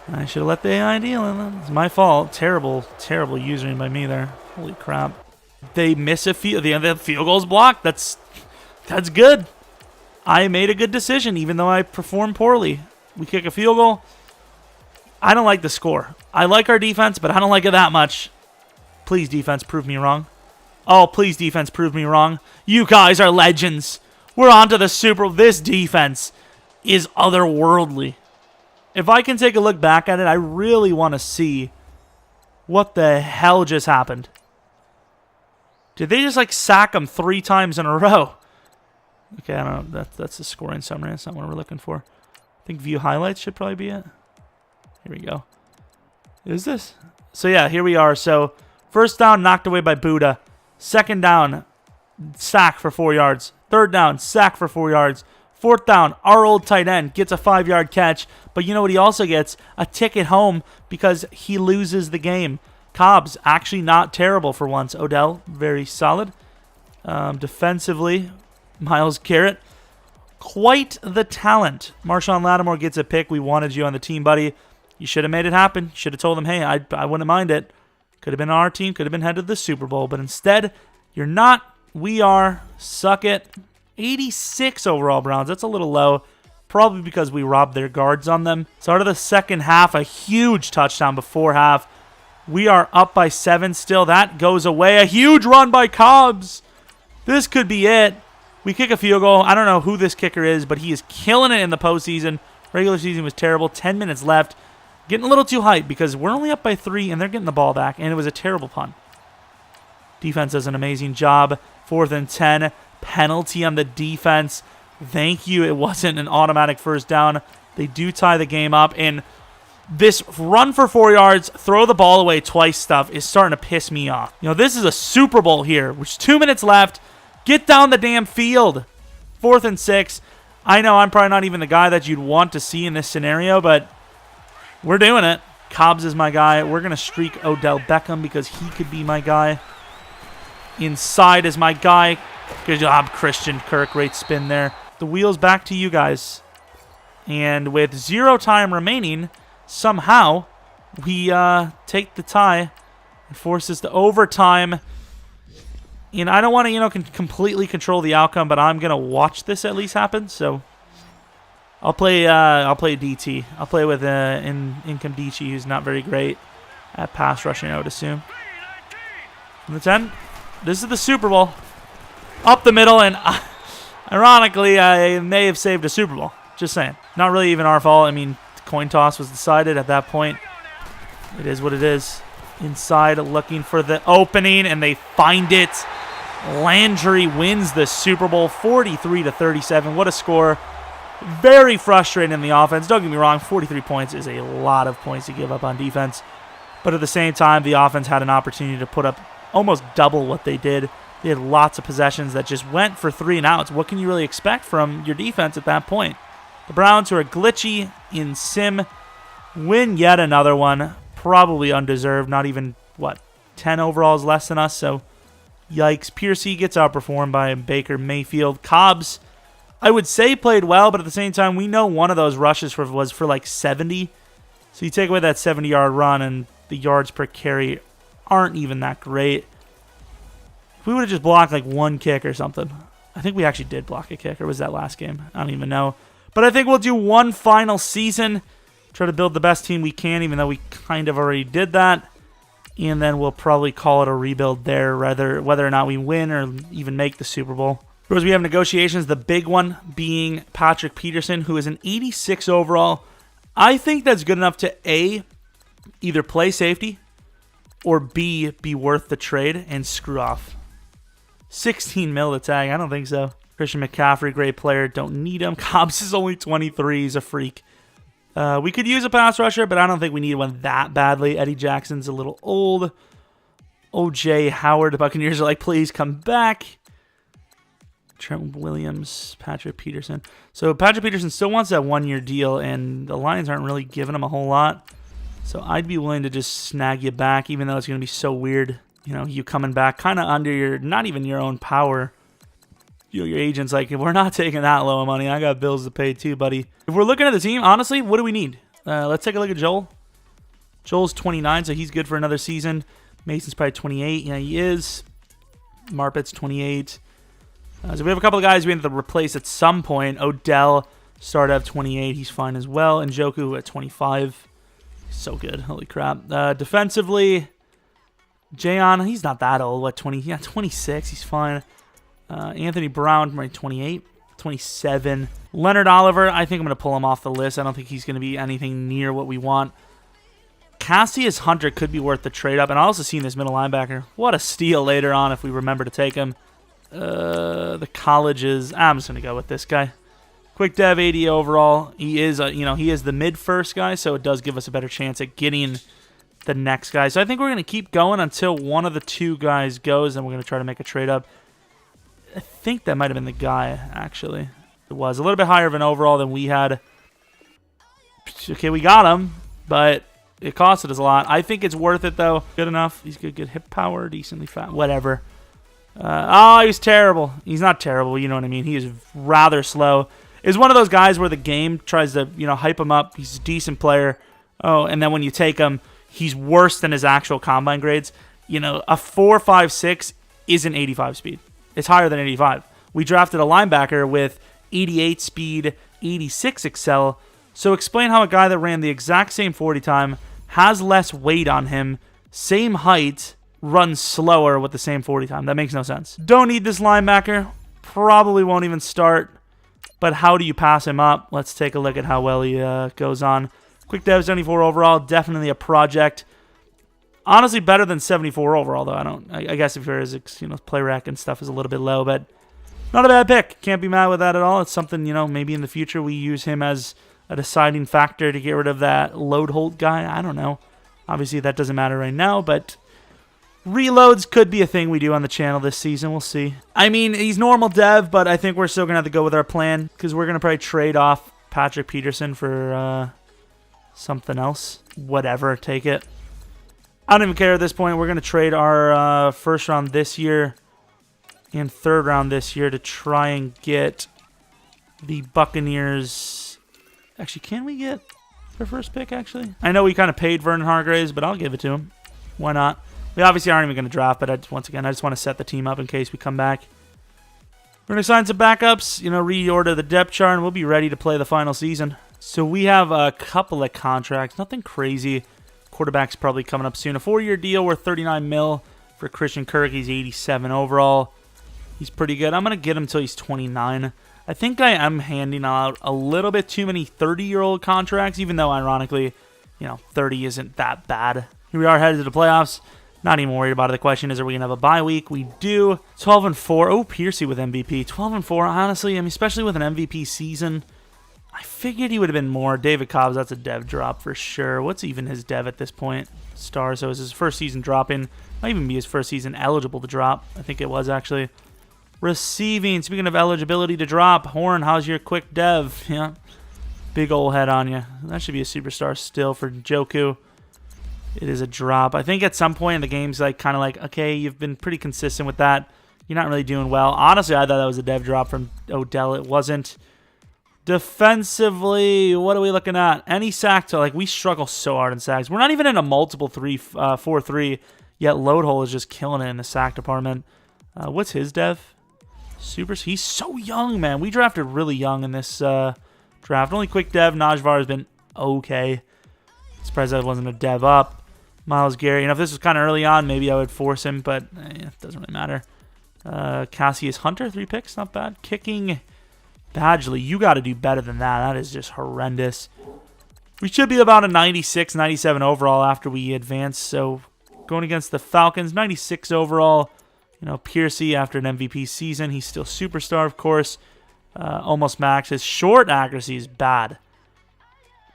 [SPEAKER 1] I should have let the AI deal. It's my fault. Terrible, terrible usering by me there. Holy crap. They miss a field. The field goal's blocked. That's good. I made a good decision, even though I performed poorly. We kick a field goal. I don't like the score. I like our defense, but I don't like it that much. Please, defense, prove me wrong. Oh, please, defense, prove me wrong. You guys are legends. We're on to the Super Bowl. This defense is otherworldly. If I can take a look back at it, I really want to see what the hell just happened. Did they just, like, sack them 3 times in a row? Okay, I don't know. That's the scoring summary. That's not what we're looking for. I think view highlights should probably be it. Here we go. Is this? So, yeah, here we are. So, first down, knocked away by Buddha. Second down, sack for 4 yards. Third down, sack for 4 yards. Fourth down, our old tight end gets a 5-yard catch. But you know what he also gets? A ticket home because he loses the game. Cobb's actually not terrible for once. Odell, very solid. Defensively, Myles Garrett, quite the talent. Marshawn Lattimore gets a pick. We wanted you on the team, buddy. You should have made it happen. Should have told him, hey, I wouldn't mind it. Could have been our team. Could have been headed to the Super Bowl. But instead, you're not. We are. Suck it. 86 overall Browns. That's a little low. Probably because we robbed their guards on them. Start of the second half, a huge touchdown before half. We are up by 7 still. That goes away. A huge run by Cobbs. This could be it. We kick a field goal. I don't know who this kicker is, but he is killing it in the postseason. Regular season was terrible. 10 minutes left. Getting a little too hyped because we're only up by 3 and they're getting the ball back, and it was a terrible punt. Defense does an amazing job. 4th and 10. Penalty on the defense. Thank you. It wasn't an automatic first down. They do tie the game up, and this run for 4 yards, throw the ball away twice stuff is starting to piss me off. You know, this is a Super Bowl here, which 2 minutes left. Get down the damn field. 4th and 6. I know I'm probably not even the guy that you'd want to see in this scenario, but we're doing it. Cobbs is my guy. We're going to streak Odell Beckham because he could be my guy. Inside is my guy. Good job, Christian Kirk. Great spin there. The wheel's back to you guys. And with 0 time remaining, somehow we take the tie and force us to overtime. And I don't want to, completely control the outcome, but I'm gonna watch this at least happen. So I'll play DT. I'll play with Income DT, who's not very great at pass rushing, I would assume. From the 10, this is the Super Bowl. Up the middle, and ironically, I may have saved a Super Bowl. Just saying. Not really even our fault. I mean, the coin toss was decided at that point. It is what it is. Inside, looking for the opening, and they find it. Landry wins the Super Bowl 43-37. What a score. Very frustrating in the offense. Don't get me wrong, 43 points is a lot of points to give up on defense. But at the same time, the offense had an opportunity to put up almost double what they did. They had lots of possessions that just went for 3 and outs. What can you really expect from your defense at that point? The Browns, who are glitchy in sim, win yet another one. Probably undeserved. Not even, 10 overalls less than us. So, yikes. Piercy gets outperformed by Baker Mayfield. Cobbs, I would say played well, but at the same time, we know one of those rushes was for like 70. So you take away that 70-yard run, and the yards per carry aren't even that great. If we would have just blocked like 1 kick or something. I think we actually did block a kick, or was that last game? I don't even know. But I think we'll do one final season. Try to build the best team we can, even though we kind of already did that. And then we'll probably call it a rebuild there, whether or not we win or even make the Super Bowl. Of course, we have negotiations, the big one being Patrick Peterson, who is an 86 overall. I think that's good enough to A, either play safety, or B, be worth the trade and screw off. 16 mil to tag, I don't think so. Christian McCaffrey, great player, don't need him. Cobbs is only 23, he's a freak. We could use a pass rusher, but I don't think we need one that badly. Eddie Jackson's a little old. O.J. Howard, the Buccaneers are like, please come back. Trent Williams, Patrick Peterson. So Patrick Peterson still wants that one-year deal, and the Lions aren't really giving him a whole lot. So I'd be willing to just snag you back, even though it's going to be so weird. You know, you coming back kind of under your, not even your own power. You know, your agent's like, if we're not taking that low of money, I got bills to pay too, buddy. If we're looking at the team, honestly, what do we need? Let's take a look at Joel. Joel's 29, so he's good for another season. Mason's probably 28. Yeah, he is. Marpet's 28. So we have a couple of guys we have to replace at some point. Odell started at 28. He's fine as well. And Njoku at 25. So good. Holy crap. Defensively, Jayon, he's not that old. What, 20? Yeah, 26. He's fine. Anthony Brown, right, 28. 27. Leonard Oliver, I think I'm going to pull him off the list. I don't think he's going to be anything near what we want. Cassius Hunter could be worth the trade up. And I also seen this middle linebacker. What a steal later on if we remember to take him. The colleges. I'm just going to go with this guy. Quick dev 80 overall. He is, he is the mid-first guy, so it does give us a better chance at getting the next guy. So I think we're going to keep going until one of the two guys goes, and we're going to try to make a trade up. I think that might have been the guy, actually. It was a little bit higher of an overall than we had. Okay, we got him, but it costed us a lot. I think it's worth it, though. Good enough. He's good hip power, decently fat, whatever. He's terrible. He's not terrible, you know what I mean? He is rather slow. Is one of those guys where the game tries to, hype him up. He's a decent player. Oh, and then when you take him, he's worse than his actual combine grades. A 4.56 isn't 85 speed. It's higher than 85. We drafted a linebacker with 88 speed, 86 excel. So explain how a guy that ran the exact same 40 time, has less weight on him, same height, runs slower with the same 40 time. That makes no sense. Don't need this linebacker. Probably won't even start. But how do you pass him up? Let's take a look at how well he goes on. Quick dev 74 overall. Definitely a project. Honestly, better than 74 overall, though. I guess if yours, play rec and stuff is a little bit low, but not a bad pick. Can't be mad with that at all. It's something, maybe in the future we use him as a deciding factor to get rid of that load hold guy. I don't know. Obviously, that doesn't matter right now, but reloads could be a thing we do on the channel this season. We'll see. I mean, he's normal dev, but I think we're still going to have to go with our plan because we're going to probably trade off Patrick Peterson for something else. Whatever. Take it. I don't even care at this point. We're going to trade our first round this year and third round this year to try and get the Buccaneers. Actually, can we get their first pick, actually? I know we kind of paid Vernon Hargraves, but I'll give it to him. Why not? We obviously aren't even going to draft, but once again, I just want to set the team up in case we come back. We're going to sign some backups, reorder the depth chart, and we'll be ready to play the final season. So we have a couple of contracts. Nothing crazy. Quarterback's probably coming up soon. A 4-year deal worth 39 mil for Christian Kirk. He's 87 overall. He's pretty good. I'm going to get him until he's 29. I think I am handing out a little bit too many 30-year-old contracts, even though, ironically, 30 isn't that bad. Here we are headed to the playoffs. Not even worried about it. The question is, are we going to have a bye week? We do. 12-4. Oh, Piercy with MVP. 12-4. Honestly, especially with an MVP season, I figured he would have been more. David Cobbs, that's a dev drop for sure. What's even his dev at this point? Star, so it's his first season dropping. Might even be his first season eligible to drop. I think it was, actually. Receiving. Speaking of eligibility to drop, Horn, how's your quick dev? Yeah. Big old head on you. That should be a superstar still for Njoku. It is a drop. I think at some point in the game's kind of like, okay, you've been pretty consistent with that. You're not really doing well. Honestly, I thought that was a dev drop from Odell. It wasn't. Defensively, what are we looking at? Any sack to, we struggle so hard in sacks. We're not even in a multiple 4-3, yet Load Hole is just killing it in the sack department. What's his dev? He's so young, man. We drafted really young in this draft. Only quick dev. Najvar has been okay. Surprised that wasn't a dev up. Myles Garrett. If this was kind of early on, maybe I would force him, but it doesn't really matter. Cassius Hunter, 3 picks, not bad. Kicking, Badgley, you got to do better than that. That is just horrendous. We should be about a 96, 97 overall after we advance. So going against the Falcons, 96 overall. You know, Piercy after an MVP season, he's still superstar, of course. Almost max. His short accuracy is bad.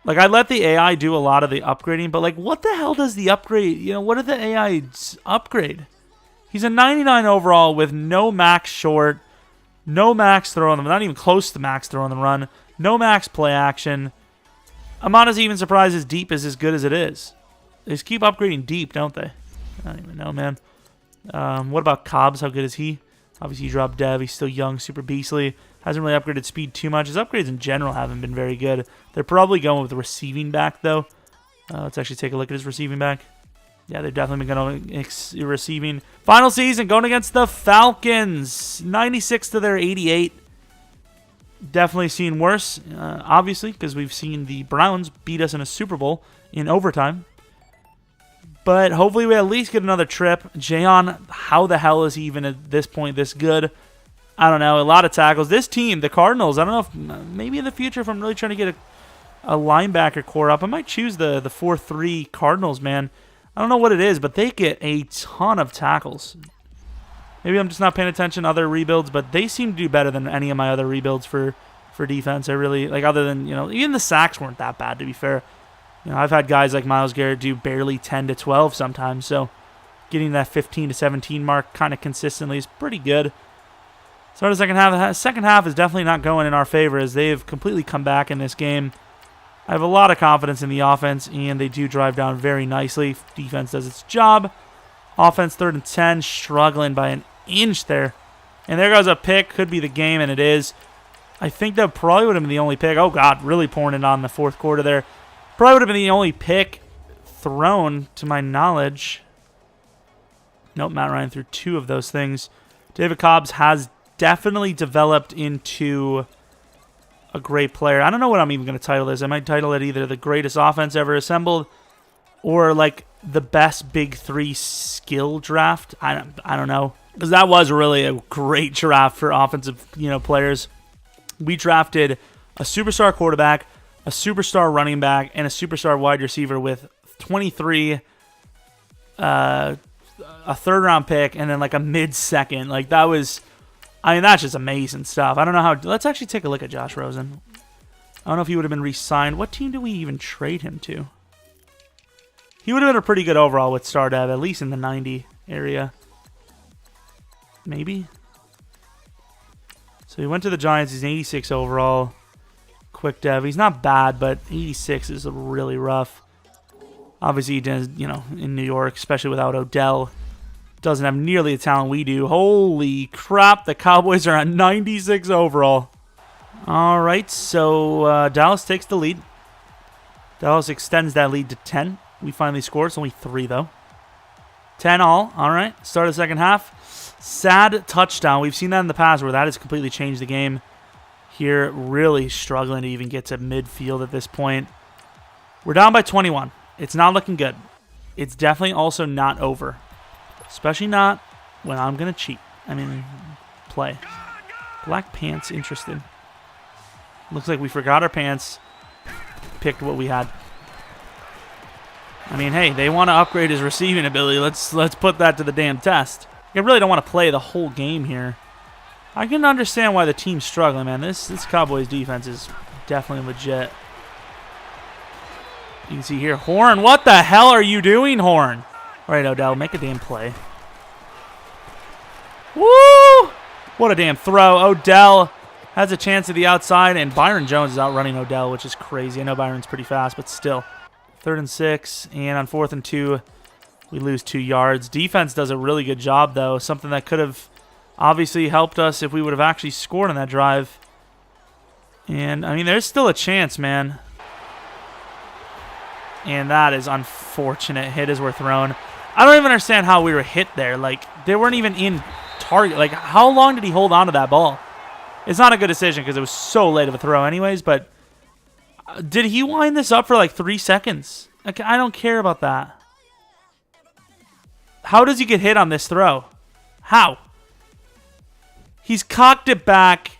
[SPEAKER 1] Like, I let the AI do a lot of the upgrading, but, like, what the hell does the upgrade, you know, what did the AI upgrade? He's a 99 overall with no max short, no max throw on the run, not even close to max throw on the run, no max play action. I'm honestly even surprised his deep is as good as it is. They just keep upgrading deep, don't they? I don't even know, man. What about Cobbs? How good is he? Obviously, he dropped Dev. He's still young, super beastly. Hasn't really upgraded speed too much. His upgrades in general haven't been very good. They're probably going with the receiving back, though. Let's actually take a look at his receiving back. Yeah, they've definitely been going receiving. Final season, going against the Falcons. 96 to their 88. Definitely seen worse, obviously, because we've seen the Browns beat us in a Super Bowl in overtime. But hopefully we at least get another trip. Jayon, how the hell is he even at this point this good? I don't know. A lot of tackles. This team, the Cardinals, I don't know if maybe in the future if I'm really trying to get a linebacker core up, I might choose the 4-3 Cardinals, man. I don't know what it is, but they get a ton of tackles. Maybe I'm just not paying attention to other rebuilds, but they seem to do better than any of my other rebuilds for defense. I really, like, other than, you know, even the sacks weren't that bad, to be fair. You know, I've had guys like Myles Garrett do barely 10 to 12 sometimes, so getting that 15 to 17 mark kind of consistently is pretty good. So the second half. The second half is definitely not going in our favor as they have completely come back in this game. I have a lot of confidence in the offense, and they do drive down very nicely. Defense does its job. Offense 3rd and 10, struggling by an inch there. And there goes a pick. Could be the game, and it is. I think that probably would have been the only pick. Oh, God, really pouring it on the fourth quarter there. Probably would have been the only pick thrown, to my knowledge. Nope, Matt Ryan threw 2 of those things. David Cobbs has definitely developed into a great player. I don't know what I'm even going to title this. I might title it either the greatest offense ever assembled or like the best big 3 skill draft. I don't know, because that was really a great draft for offensive, you know, players. We drafted a superstar quarterback, a superstar running back, and a superstar wide receiver with 23, a 3rd round pick, and then like a mid-second. Like, that was, I mean, that's just amazing stuff. I don't know how. Let's actually take a look at Josh Rosen. I don't know if he would have been re-signed. What team do we even trade him to? He would have been a pretty good overall with Star Dev, at least in the 90 area. Maybe. So he went to the Giants. He's 86 overall. Quick Dev. He's not bad, but 86 is really rough. Obviously, he does, you know, in New York, especially without Odell. Doesn't have nearly the talent we do. Holy crap, the Cowboys are at 96 overall. All right, so Dallas takes the lead. Dallas extends that lead to 10. We finally scored. It's only 3, though. 10 all. All right, start of the second half. Sad touchdown. We've seen that in the past where that has completely changed the game. Here, really struggling to even get to midfield at this point. We're down by 21. It's not looking good. It's definitely also not over. Especially not when I'm going to cheat. I mean, play. Black pants, interested. Looks like we forgot our pants. Picked what we had. I mean, hey, they want to upgrade his receiving ability. Let's put that to the damn test. I really don't want to play the whole game here. I can understand why the team's struggling, man. This Cowboys defense is definitely legit. You can see here, Horn. What the hell are you doing, Horn? All right, Odell, make a damn play. Woo! What a damn throw. Odell has a chance at the outside, and Byron Jones is outrunning Odell, which is crazy. I know Byron's pretty fast, but still. 3rd and 6, and on 4th and 2, we lose 2 yards. Defense does a really good job, though. Something that could have obviously helped us if we would have actually scored on that drive. And, I mean, there's still a chance, man. And that is unfortunate. Hit as we're thrown. I don't even understand how we were hit there. Like, they weren't even in target. Like, how long did he hold on to that ball? It's not a good decision because it was so late of a throw anyways, but did he wind this up for like 3 seconds? Like, I don't care about that. How does he get hit on this throw? How? He's cocked it back.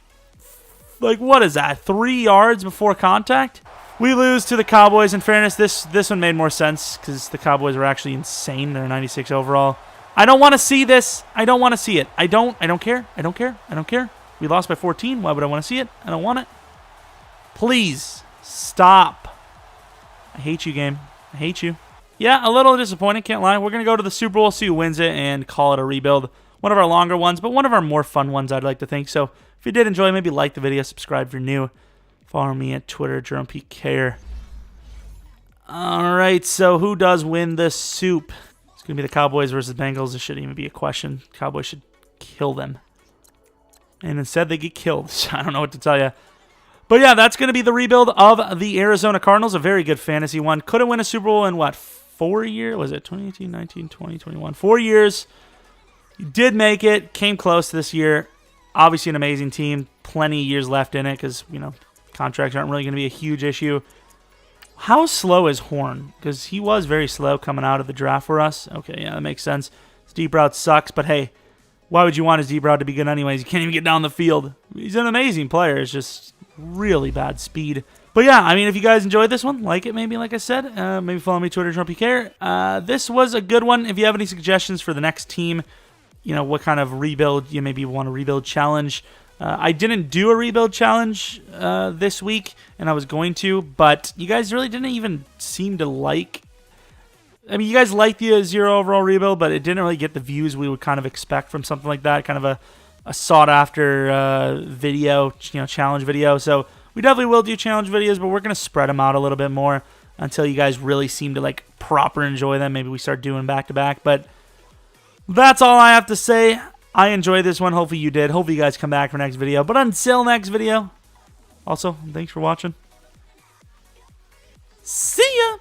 [SPEAKER 1] Like, what is that? 3 yards before contact? We lose to the Cowboys. In fairness, this one made more sense because the Cowboys were actually insane. They're 96 overall. I don't want to see this. I don't want to see it. I don't care. I don't care. I don't care. We lost by 14. Why would I want to see it? I don't want it. Please stop. I hate you, game. I hate you. Yeah, a little disappointing, can't lie. We're going to go to the Super Bowl, see who wins it, and call it a rebuild. One of our longer ones, but one of our more fun ones, I'd like to think. So if you did enjoy, maybe like the video, subscribe if you're new. Follow me at Twitter, Jeromepkr. All right, so who does win this soup? It's going to be the Cowboys versus Bengals. This shouldn't even be a question. Cowboys should kill them. And instead, they get killed. So I don't know what to tell you. But yeah, that's going to be the rebuild of the Arizona Cardinals. A very good fantasy one. Couldn't win a Super Bowl in, what, 4 years? Was it 2018, 19, 20, 21? 4 years. Did make it. Came close this year. Obviously an amazing team. Plenty of years left in it because, you know, contracts aren't really going to be a huge issue. How slow is Horn? Because he was very slow coming out of the draft for us. Okay, yeah, that makes sense. His deep route sucks, but hey, why would you want his deep route to be good anyways? You can't even get down the field. He's an amazing player. It's just really bad speed. But yeah, I mean, if you guys enjoyed this one, like it maybe, like I said. Maybe follow me Twitter, Jeromepkr. This was a good one. If you have any suggestions for the next team, you know, what kind of rebuild you maybe want a rebuild challenge. I didn't do a rebuild challenge this week, and I was going to, but you guys really didn't even seem to like. I mean, you guys liked the 0 overall rebuild, but it didn't really get the views we would kind of expect from something like that. Kind of a sought-after video, you know, challenge video. So we definitely will do challenge videos, but we're going to spread them out a little bit more until you guys really seem to like proper enjoy them. Maybe we start doing back-to-back, but that's all I have to say. I enjoyed this one. Hopefully you did. Hopefully you guys come back for next video. But until next video, also, thanks for watching. See ya!